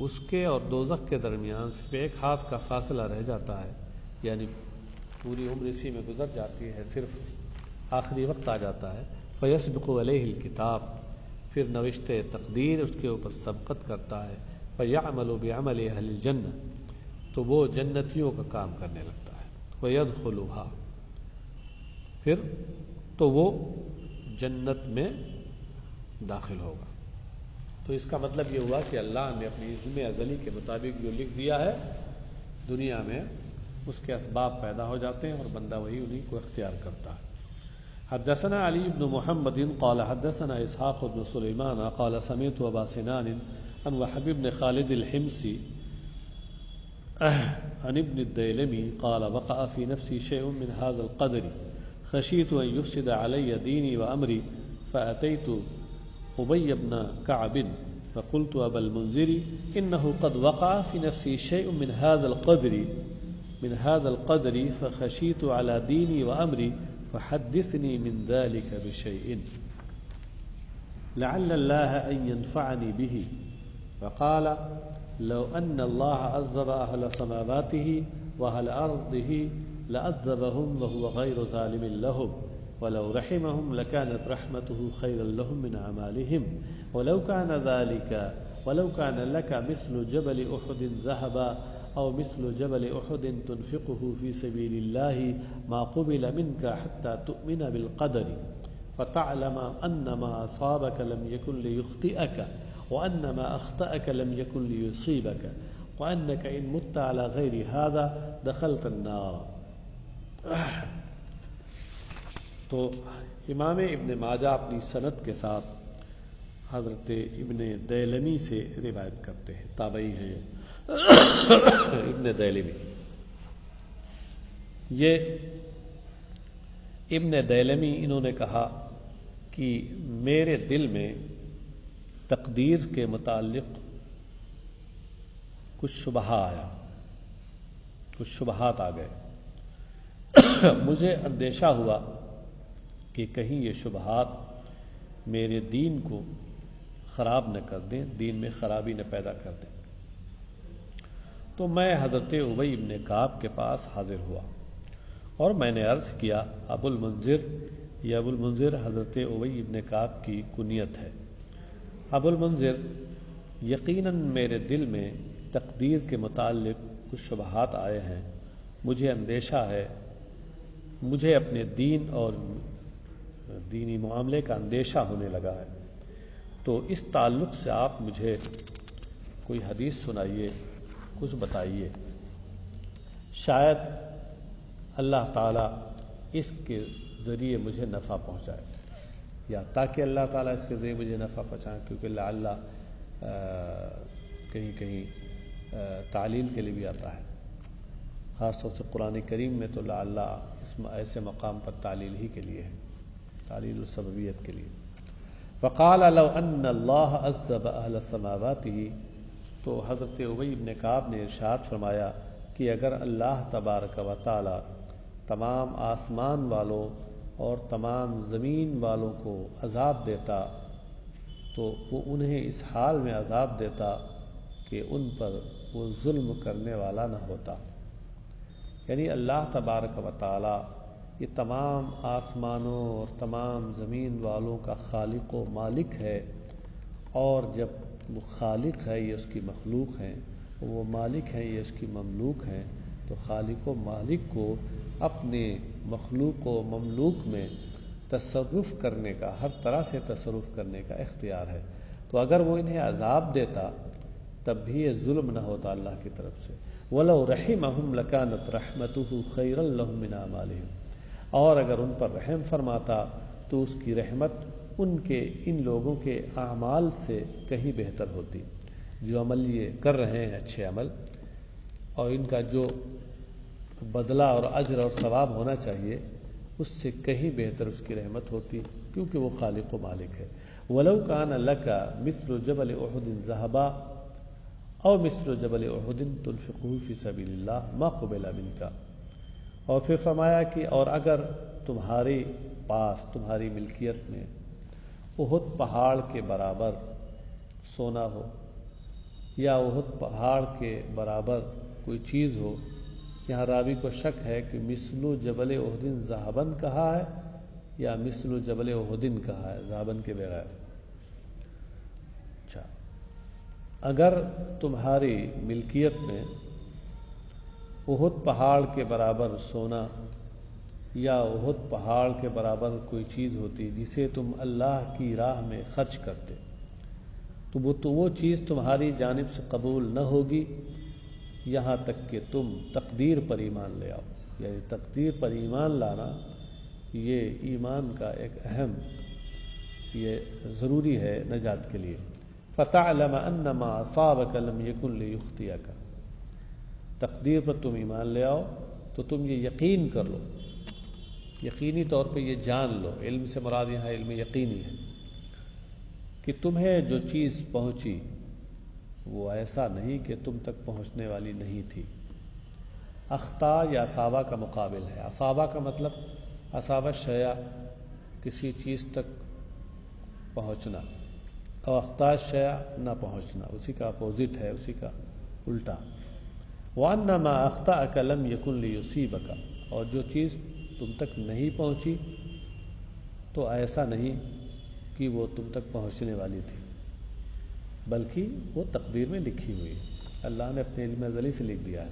اس کے اور دوزخ کے درمیان صرف ایک ہاتھ کا فاصلہ رہ جاتا ہے، یعنی پوری عمر اسی میں گزر جاتی ہے، صرف آخری وقت آ جاتا ہے۔ فیسبق علیہ الکتاب، پھر نوشتہ تقدیر اس کے اوپر سبقت کرتا ہے۔ فیعمل بعمل اہل الجنہ، تو وہ جنتیوں کا کام کرنے لگتا ہے۔ ویدخلوها، پھر تو وہ جنت میں داخل ہوگا۔ تو اس کا مطلب یہ ہوا کہ اللہ نے اپنی علم ازلی کے مطابق جو لکھ دیا ہے، دنیا میں اس کے اسباب پیدا ہو جاتے ہیں اور بندہ وہی انہیں کو اختیار کرتا ہے۔ حدثنا علی بن محمد قال حدثنا اسحاق بن سلیمان قال سمعت ابا سنان عن وهب بن خالد الحمصي عن ابن الديلمي قال وقع في نفسي شيء من هذا القدر خشيت أن يفسد علي ديني وأمري فأتيت أبي بن كعب فقلت أبا المنذر إنه قد وقع في نفسي شيء من هذا القدر فخشيت على ديني وأمري فحدثني من ذلك بشيء لعل الله أن ينفعني به، فقال لو أن الله عذب أهل سماواته وأهل أرضه لعذبهم وهو غير ظالم لهم، ولو رحمهم لكانت رحمته خيرا لهم من أعمالهم، ولو كان لك مثل جبل أحد ذهبا أو مثل جبل أحد تنفقه في سبيل الله ما قبل منك حتى تؤمن بالقدر فتعلم أن ما أصابك لم يكن ليخطئك وأن ما أخطأك لم يكن ليصيبك وأنك إن مت على غير هذا دخلت النار۔ تو امام ابن ماجہ اپنی سند کے ساتھ حضرت ابن دیلمی سے روایت کرتے ہیں، تابعی ہیں ابن دیلمی۔ یہ ابن دیلمی انہوں نے کہا کہ میرے دل میں تقدیر کے متعلق کچھ شبہات آ گئے۔ مجھے اندیشہ ہوا کہ کہیں یہ شبہات میرے دین کو خراب نہ کر دیں، دین میں خرابی نہ پیدا کر دیں۔ تو میں حضرت ابی بن کعب کے پاس حاضر ہوا اور میں نے عرض کیا، ابو المنذر، یہ ابو المنذر حضرت ابی بن کعب کی کنیت ہے۔ ابو المنذر، یقیناً میرے دل میں تقدیر کے متعلق کچھ شبہات آئے ہیں، مجھے اندیشہ ہے، مجھے اپنے دین اور دینی معاملے کا اندیشہ ہونے لگا ہے، تو اس تعلق سے آپ مجھے کوئی حدیث سنائیے، کچھ بتائیے، شاید اللہ تعالیٰ اس کے ذریعے مجھے نفع پہنچائے، یا تاکہ اللہ تعالیٰ اس کے ذریعے مجھے نفع پہنچائے، کیونکہ لعل کہیں کہیں تعلیل کے لیے بھی آتا ہے، خاص طور سے قرآن کریم میں تو لعل اس ایسے مقام پر تعلیل ہی کے لیے ہے، تعلیل السببیت کے لیے۔ فقال لو ان اللہ عذب اہل السماواتہ، تو حضرت ابی بن کعب نے ارشاد فرمایا کہ اگر اللہ تبارک و تعالی تمام آسمان والوں اور تمام زمین والوں کو عذاب دیتا تو وہ انہیں اس حال میں عذاب دیتا کہ ان پر وہ ظلم کرنے والا نہ ہوتا۔ یعنی اللہ تبارک و تعالی یہ تمام آسمانوں اور تمام زمین والوں کا خالق و مالک ہے، اور جب وہ خالق ہے یہ اس کی مخلوق ہیں، وہ مالک ہیں یہ اس کی مملوک ہیں، تو خالق و مالک کو اپنے مخلوق و مملوک میں تصرف کرنے کا، ہر طرح سے تصرف کرنے کا اختیار ہے۔ تو اگر وہ انہیں عذاب دیتا تب بھی یہ ظلم نہ ہوتا اللہ کی طرف سے. وَلَوْ رَحِمَهُمْ لَكَانَتْ رَحْمَتُهُ خَيْرًا لَهُم مِّنْ أَعْمَالِهِمْ. اور اگر ان پر رحم فرماتا تو اس کی رحمت ان کے ان لوگوں کے اعمال سے کہیں بہتر ہوتی. جو عمل یہ کر رہے ہیں اچھے عمل، اور ان کا جو بدلہ اور اجر اور ثواب ہونا چاہیے اس سے کہیں بہتر اس کی رحمت ہوتی، کیونکہ وہ خالق و مالک ہے. وَلَوْ كَانَ لَكَ مِثْلُ جَبَلِ أُحُدٍ ذَهَبًا أَوْ مِثْلُ جَبَلِ أُحُدٍ تُنْفِقُهُ فِي سَبِيلِ اللَّهِ مَا قُبِلَ مِنْكَ. اور پھر فرمایا کہ اور اگر تمہارے پاس تمہاری ملکیت میں احد پہاڑ کے برابر سونا ہو یا احد پہاڑ کے برابر کوئی چیز ہو. یہاں راوی کو شک ہے کہ مثل جبل احد ذهبًا کہا ہے یا مثل جبل احد کہا ہے ذهبًا کے بغیر. اچھا، اگر تمہاری ملکیت میں احد پہاڑ کے برابر سونا یا احد پہاڑ کے برابر کوئی چیز ہوتی جسے تم اللہ کی راہ میں خرچ کرتے، تو وہ چیز تمہاری جانب سے قبول نہ ہوگی یہاں تک کہ تم تقدیر پر ایمان لے آؤ. یعنی تقدیر پر ایمان لانا یہ ایمان کا ایک اہم یہ ضروری ہے نجات کے لیے. فَتَعْلَمَ أَنَّ مَا أَصَابَكَ لَمْ يَكُنْ لِيُخْطِئَكَ. تقدیر پر تم ایمان لے آؤ تو تم یہ یقین کر لو، یقینی طور پہ یہ جان لو. علم سے مراد یہاں علم یقینی ہے کہ تمہیں جو چیز پہنچی وہ ایسا نہیں کہ تم تک پہنچنے والی نہیں تھی. اخطا یا اصابہ کا مقابل ہے. اصابہ کا مطلب اصابہ شیء کسی چیز تک پہنچنا، اور اخطا شیء نہ پہنچنا، اسی کا اپوزٹ ہے، اسی کا الٹا. وَأَنَّ مَا أَخْطَأَكَ لَمْ يَكُنْ لِيُصِيبَكَ. اور جو چیز تم تک نہیں پہنچی تو ایسا نہیں کہ وہ تم تک پہنچنے والی تھی، بلکہ وہ تقدیر میں لکھی ہوئی ہے، اللہ نے اپنے علم ازلی سے لکھ دیا ہے.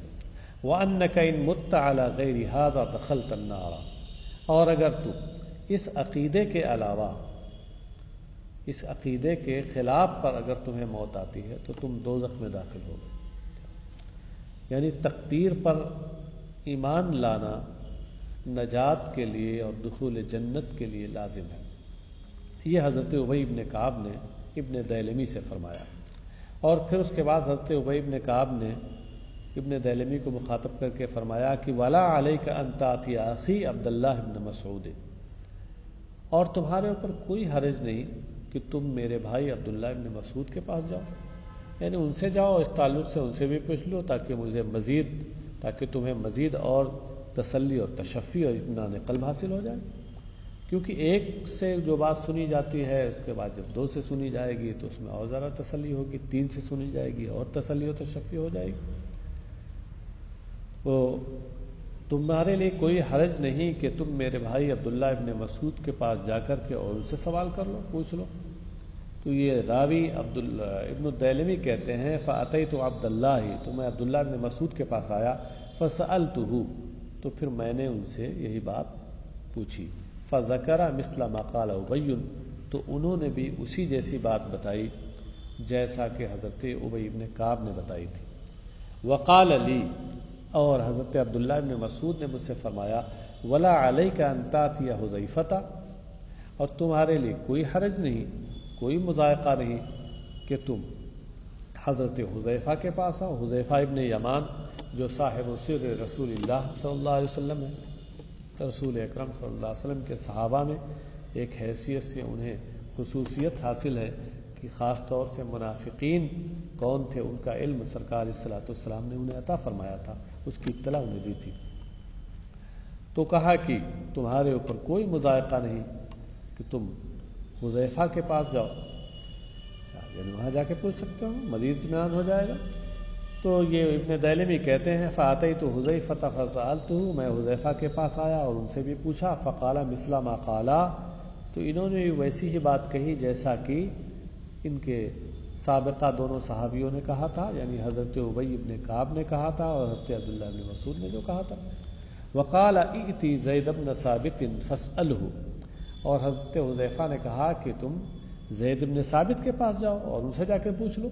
وَأَنَّكَ إِن مُتَّ عَلَى غَيْرِ هَذَا دَخَلْتَ النَّارَ. اور اگر تو اس عقیدے کے علاوہ، اس عقیدے کے خلاف پر اگر تمہیں موت آتی ہے تو تم دوزخ میں داخل ہوگے. یعنی تقدیر پر ایمان لانا نجات کے لیے اور دخول جنت کے لیے لازم ہے. یہ حضرت ابی بن کعب نے ابن دیلمی سے فرمایا. اور پھر اس کے بعد حضرت ابی بن کعب نے ابن دیلمی کو مخاطب کر کے فرمایا کہ وَلَا عَلَيْكَ أَن تَأْتِيَ أَخِي عبد اللہ ابن مسعود. اور تمہارے اوپر کوئی حرج نہیں کہ تم میرے بھائی عبداللہ ابن مسعود کے پاس جاؤ، یعنی ان سے جاؤ، اس تعلق سے ان سے بھی پوچھ لو تاکہ تمہیں مزید اور تسلی اور تشفی اور اطمینان قلب حاصل ہو جائے. کیونکہ ایک سے جو بات سنی جاتی ہے اس کے بعد جب 2 سے سنی جائے گی تو اس میں اور ذرا تسلی ہوگی، 3 سے سنی جائے گی اور تسلی و تشفی ہو جائے گی. تو تمہارے لیے کوئی حرج نہیں کہ تم میرے بھائی عبداللہ ابن مسعود کے پاس جا کر کے اور ان سے سوال کر لو، پوچھ لو. تو یہ راوی ابن الدیلمی کہتے ہیں فَأَتَيْتُ عَبْدَ اللَّهِ. تو میں عبداللہ ابن مسعود کے پاس آیا، فَسَأَلْتُهُ. تو پھر میں نے ان سے یہی بات پوچھی. فَذَكَرَ مِثْلَ مَا قَالَ أُبَيٌّ. تو انہوں نے بھی اسی جیسی بات بتائی جیسا کہ حضرت ابی ابن کعب نے بتائی تھی. وَقَالَ لِي. اور حضرت عبداللہ ابن مسعود نے مجھ سے فرمایا وَلَا عَلَيْكَ أَن تَأْتِيَ حُذَيْفَةَ. اور تمہارے لیے کوئی حرج نہیں، کوئی مضائقہ نہیں کہ تم حضرت حذیفہ کے پاس آؤ. حذیفہ ابن یمان جو صاحب سر رسول اللہ صلی اللہ علیہ وسلم ہے، رسول اکرم صلی اللہ علیہ وسلم کے صحابہ میں ایک حیثیت سے انہیں خصوصیت حاصل ہے کہ خاص طور سے منافقین کون تھے ان کا علم سرکار علیہ الصلوۃ والسلام نے انہیں عطا فرمایا تھا، اس کی اطلاع انہیں دی تھی. تو کہا کہ تمہارے اوپر کوئی مضائقہ نہیں کہ تم حذیفہ کے پاس جاؤ، یعنی وہاں جا کے پوچھ سکتے ہو، مزید اطمینان ہو جائے گا. تو یہ ابن دیلمی کہتے ہیں فَأَتَيْتُ حُذَيْفَةَ فَسَأَلْتُهُ. میں حذیفہ کے پاس آیا اور ان سے بھی پوچھا. فَقَالَ مِثْلَ مَا قَالَا. تو انہوں نے بھی ویسی ہی بات کہی جیسا کہ ان کے سابقہ دونوں صحابیوں نے کہا تھا، یعنی حضرت ابی ابن کعب نے کہا تھا اور حضرت عبداللہ ابن مسعود نے جو کہا تھا. وَقَالَ ائْتِ زَيْدَ بْنَ ثَابِتٍ فَاسْأَلْهُ. اور حضرت حذیفہ نے کہا کہ تم زید بن ثابت کے پاس جاؤ اور ان سے جا کے پوچھ لو.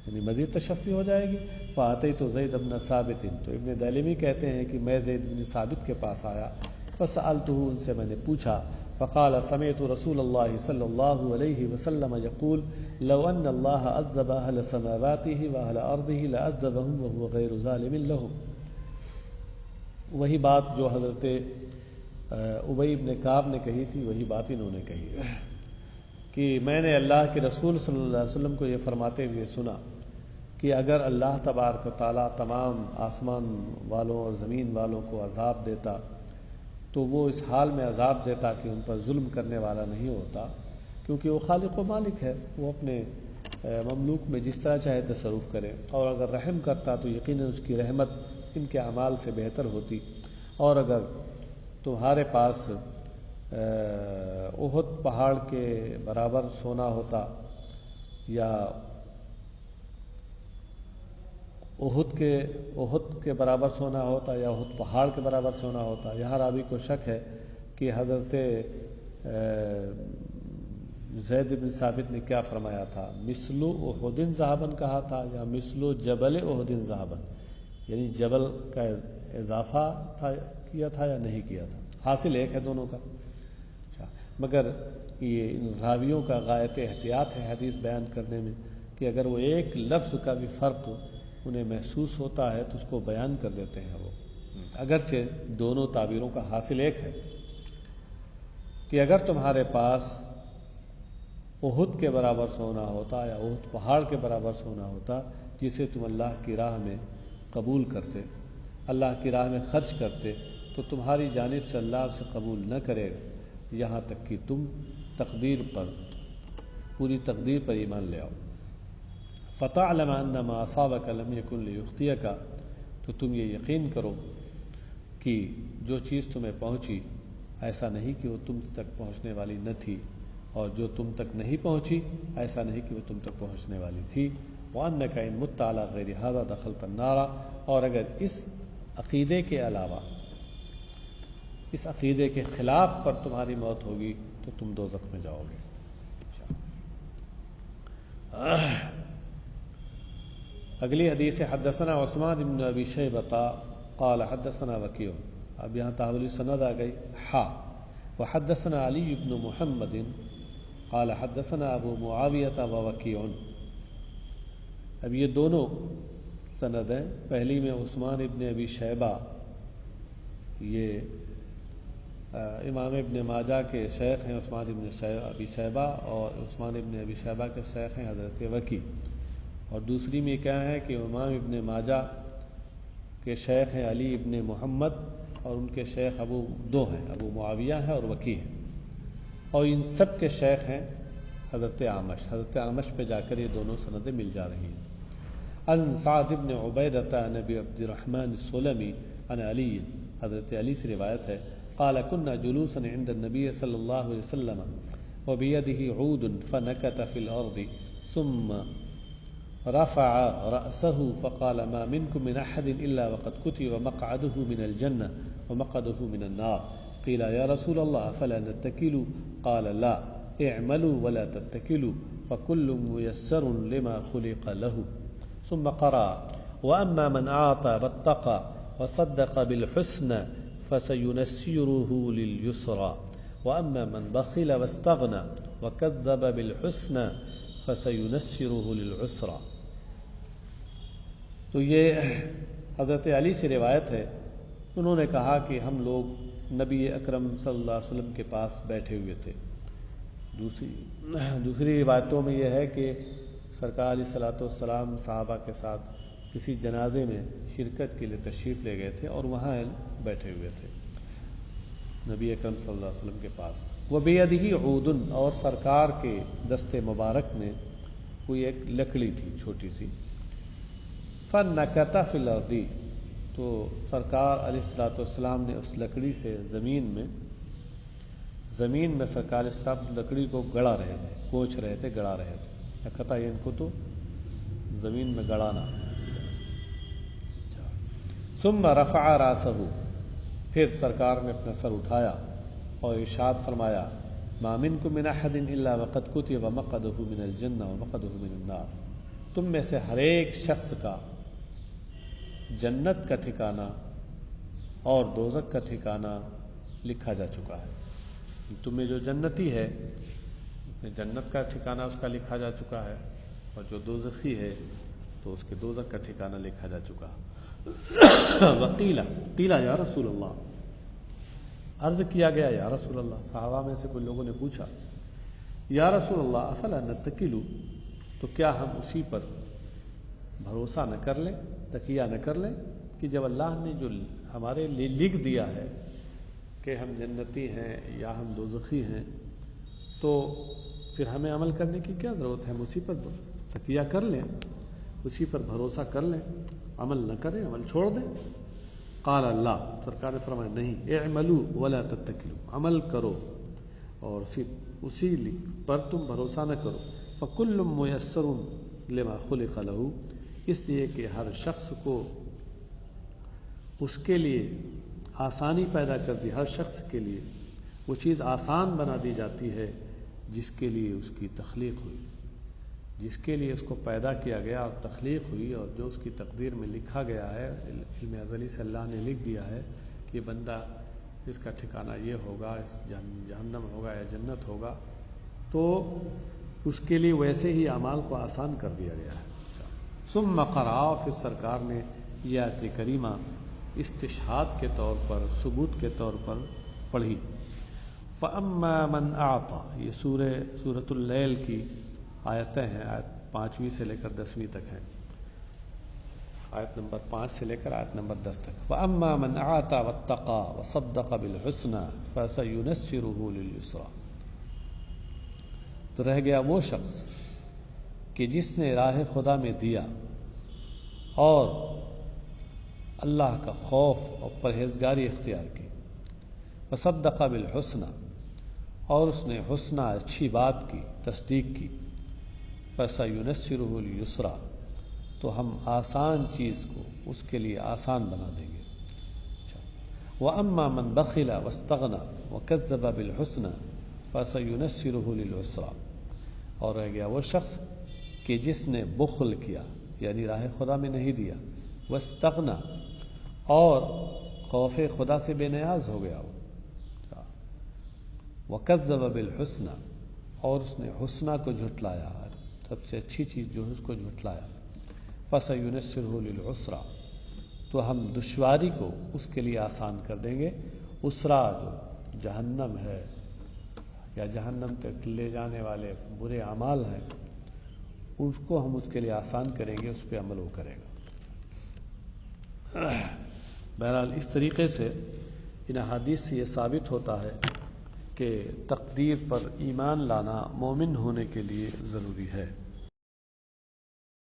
یعنی مزید تشفی ہو جائے گی. فاتیت زید بن ثابت، تو ابن دیلمی کہتے ہیں کہ میں زید بن ثابت کے پاس آیا، فسألتہ، ان سے میں نے پوچھا، فقال سمعت رسول اللہ صلی اللہ علیہ وسلم یقول لو ان اللہ عذب اہل سماواته واہل ارضه لعذبهم وهو غیر ظالم لهم. وہی بات جو حضرت ابی بن کعب نے کہی تھی وہی بات انہوں نے کہی کہ میں نے اللہ کے رسول صلی اللہ علیہ وسلم کو یہ فرماتے ہوئے سنا کہ اگر اللہ تبارک و تعالیٰ تمام آسمان والوں اور زمین والوں کو عذاب دیتا تو وہ اس حال میں عذاب دیتا کہ ان پر ظلم کرنے والا نہیں ہوتا، کیونکہ وہ خالق و مالک ہے، وہ اپنے مملوک میں جس طرح چاہے تصرف کرے، اور اگر رحم کرتا تو یقیناً اس کی رحمت ان کے اعمال سے بہتر ہوتی. اور اگر تمہارے پاس احد پہاڑ کے برابر سونا ہوتا یا احد کے برابر سونا ہوتا یا احد پہاڑ کے برابر سونا ہوتا. یہاں راوی کو شک ہے کہ حضرت زید بن ثابت نے کیا فرمایا تھا، مثل احد ذهبا کہا تھا یا مثل جبل احد ذهبا، یعنی جبل کا اضافہ کیا تھا یا نہیں کیا تھا. حاصل ایک ہے دونوں کا. مگر یہ ان راویوں کا غایت احتیاط ہے حدیث بیان کرنے میں کہ اگر وہ ایک لفظ کا بھی فرق انہیں محسوس ہوتا ہے تو اس کو بیان کر دیتے ہیں وہ، اگرچہ دونوں تعبیروں کا حاصل ایک ہے کہ اگر تمہارے پاس احد کے برابر سونا ہوتا یا احد پہاڑ کے برابر سونا ہوتا جسے تم اللہ کی راہ میں قبول کرتے، اللہ کی راہ میں خرچ کرتے، تو تمہاری جانب سے اللہ اسے قبول نہ کرے گا یہاں تک کہ تم پوری تقدیر پر ایمان لے آؤ. فَتَعْلَمَ أَنَّ مَا أَصَابَكَ لَمْ يَكُنْ لِيُخْطِئَكَ، تو تم یہ یقین کرو کہ جو چیز تمہیں پہنچی ایسا نہیں کہ وہ تم تک پہنچنے والی نہ تھی، اور جو تم تک نہیں پہنچی ایسا نہیں کہ وہ تم تک پہنچنے والی تھی. وَأَنَّكَ إِن مُتَّ عَلَىٰ غَيْرِ هَذَا دَخَلْتَ النَّارَ، اور اگر اس عقیدے کے علاوہ، اس عقیدے کے خلاف پر تمہاری موت ہوگی تو تم دوزخ میں جاؤ گے. اگلی حدیث حدثنا عثمان بن ابی شیبہ قال حدثنا وکیع. اب یہاں تحویل سند آ گئی. وحدثنا علی بن محمد قال حدثنا ابو معاویہ ووکیع. اب یہ دونوں سند ہیں. پہلی میں عثمان ابن ابی شیبہ، یہ امام ابن ماجہ کے شیخ ہیں عثمان ابن ابی شیبہ، اور عثمان ابن ابی شیبہ کے شیخ ہیں حضرت وکیع. اور دوسری میں کیا ہے کہ امام ابن ماجہ کے شیخ ہیں علی ابن محمد، اور ان کے شیخ دو ہیں، ابو معاویہ ہیں اور وکیع ہیں. اور ان سب کے شیخ ہیں حضرت اعمش پہ جا کر یہ دونوں سندیں مل جا رہی ہیں. عن سعد بن عبیدہ عن ابی عبد الرحمن السلمی عن علی، حضرت علی سے روایت ہے، قال كنا جلوسا عند النبي صلی اللہ علیہ وسلم وبيده عود فنكت في الأرض ثم رفع رأسه فقال ما منكم من أحد إلا وقد كتب مقعده من الجنة ومقعده من النار. قيل يا رسول الله فلا نتكل؟ قال لا، اعملوا ولا تتكلوا فكل ميسر لما خلق له. ثم قرأ وأما من أعطى واتقى وصدق بالحسنى فسينسره لليسرى وأما من بخل واستغنى وكذب بالحسنى فسينسره للعسرى. تو یہ حضرت علی سے روایت ہے. انہوں نے کہا کہ ہم لوگ نبی اکرم صلی اللہ علیہ وسلم کے پاس بیٹھے ہوئے تھے. دوسری روایتوں میں یہ ہے کہ سرکار علیہ الصلوۃ والسلام صحابہ کے ساتھ کسی جنازے میں شرکت کے لیے تشریف لے گئے تھے اور وہاں بیٹھے ہوئے تھے نبی اکرم صلی اللہ علیہ وسلم کے پاس. وَبِيَدِهِ عُودٌ، اور سرکار کے دست مبارک میں کوئی ایک لکڑی تھی چھوٹی سی. فَنَّكَتَ فِي الْأَرْضِ، تو سرکار علیہ الصلوۃ والسلام نے اس لکڑی سے زمین میں سرکار علیہ السلام اس لکڑی کو گڑا رہے تھے، کوچ رہے تھے، گڑا رہے تھے. نکتا ان کو تو زمین میں گڑانا. ثم رفع راسه، پھر سرکار نے اپنا سر اٹھایا اور ارشاد فرمایا ما منکم من احد الا وقد کتب مقعده من الجنہ ومقعده من النار. تم میں سے ہر ایک شخص کا جنت کا ٹھکانہ اور دوزخ کا ٹھکانہ لکھا جا چکا ہے۔ تم میں جو جنتی ہے جنت کا ٹھکانہ اس کا لکھا جا چکا ہے، اور جو دوزخی ہے تو اس کے دوزخ کا ٹھکانہ لکھا جا چکا ہے۔ وقیلا یا رسول اللہ، عرض کیا گیا یا رسول اللہ، صحابہ میں سے کچھ لوگوں نے پوچھا یا رسول اللہ افلا نتکلو، تو کیا ہم اسی پر بھروسہ نہ کر لیں، تکیہ نہ کر لیں کہ جب اللہ نے جو ہمارے لیے لکھ دیا ہے کہ ہم جنتی ہیں یا ہم دوزخی ہیں، تو پھر ہمیں عمل کرنے کی کیا ضرورت ہے؟ ہم اسی پر تکیہ کر لیں، اسی پر بھروسہ کر لیں، عمل نہ کریں، عمل چھوڑ دیں۔ قال اللہ، سرکار نے فرمایا نہیں، اعملوا ولا تتکلوا، عمل کرو اور پھر اسی پر تم بھروسہ نہ کرو۔ فکل میسر لما خلق له، اس لیے کہ ہر شخص کو اس کے لیے آسانی پیدا کر دی، ہر شخص کے لیے وہ چیز آسان بنا دی جاتی ہے جس کے لیے اس کی تخلیق ہوئی، جس کے لیے اس کو پیدا کیا گیا اور تخلیق ہوئی، اور جو اس کی تقدیر میں لکھا گیا ہے، علم ازلی سے اللہ نے لکھ دیا ہے کہ بندہ اس کا ٹھکانہ یہ ہوگا، جہنم ہوگا یا جنت ہوگا، تو اس کے لیے ویسے ہی اعمال کو آسان کر دیا گیا ہے۔ ثم قرأ، پھر سرکار نے یہ آیت کریمہ استشہاد کے طور پر، ثبوت کے طور پر پڑھی۔ فَأَمَّا مَنْ أَعْطَى، یہ سورۃ اللیل کی آیتیں ہیں، آیت 5ویں سے لے کر 10ویں تک ہیں، آیت نمبر 5 سے لے کر آیت نمبر 10 تک۔ فَأَمَّا مَنْ أَعْطَى وَاتَّقَى وَصَدَّقَ بِالْحُسْنَى فَسَيُيَسِّرُهُ لِلْيُسْرَى، تو رہ گیا وہ شخص کہ جس نے راہ خدا میں دیا اور اللہ کا خوف اور پرہیزگاری اختیار کی، وصدق بالحسنى، اور اس نے حسنہ اچھی بات کی، تصدیق کی، فسينسره لليسرى، تو ہم آسان چیز کو اس کے لیے آسان بنا دیں گے۔ وَأَمَّا مَنْ بَخِلَ وَاسْتَغْنَى وَكَذَّبَ بِالْحُسْنَى فَسَيُنَسِّرُهُ لِلْعُسْرَى، اور رہ گیا وہ شخص کہ جس نے بخل کیا، یعنی راہ خدا میں نہیں دیا، واستغنى، اور خوف خدا سے بے نیاز ہو گیا، وَكَذَّبَ بِالْحُسْنَى، اور اس نے حسنہ کو جھٹلایا، سب سے اچھی چیز جو ہے اس کو جھٹلایا، فَسَيُنَسِّرُهُ لِلْعُسْرَى، تو ہم دشواری کو اس کے لیے آسان کر دیں گے۔ اسرا جو جہنم ہے یا جہنم تک لے جانے والے برے اعمال ہیں، اس کو ہم اس کے لیے آسان کریں گے، اس پہ عمل وہ کرے گا۔ بہرحال اس طریقے سے ان احادیث سے یہ ثابت ہوتا ہے کہ تقدیر پر ایمان لانا مومن ہونے کے لیے ضروری ہے۔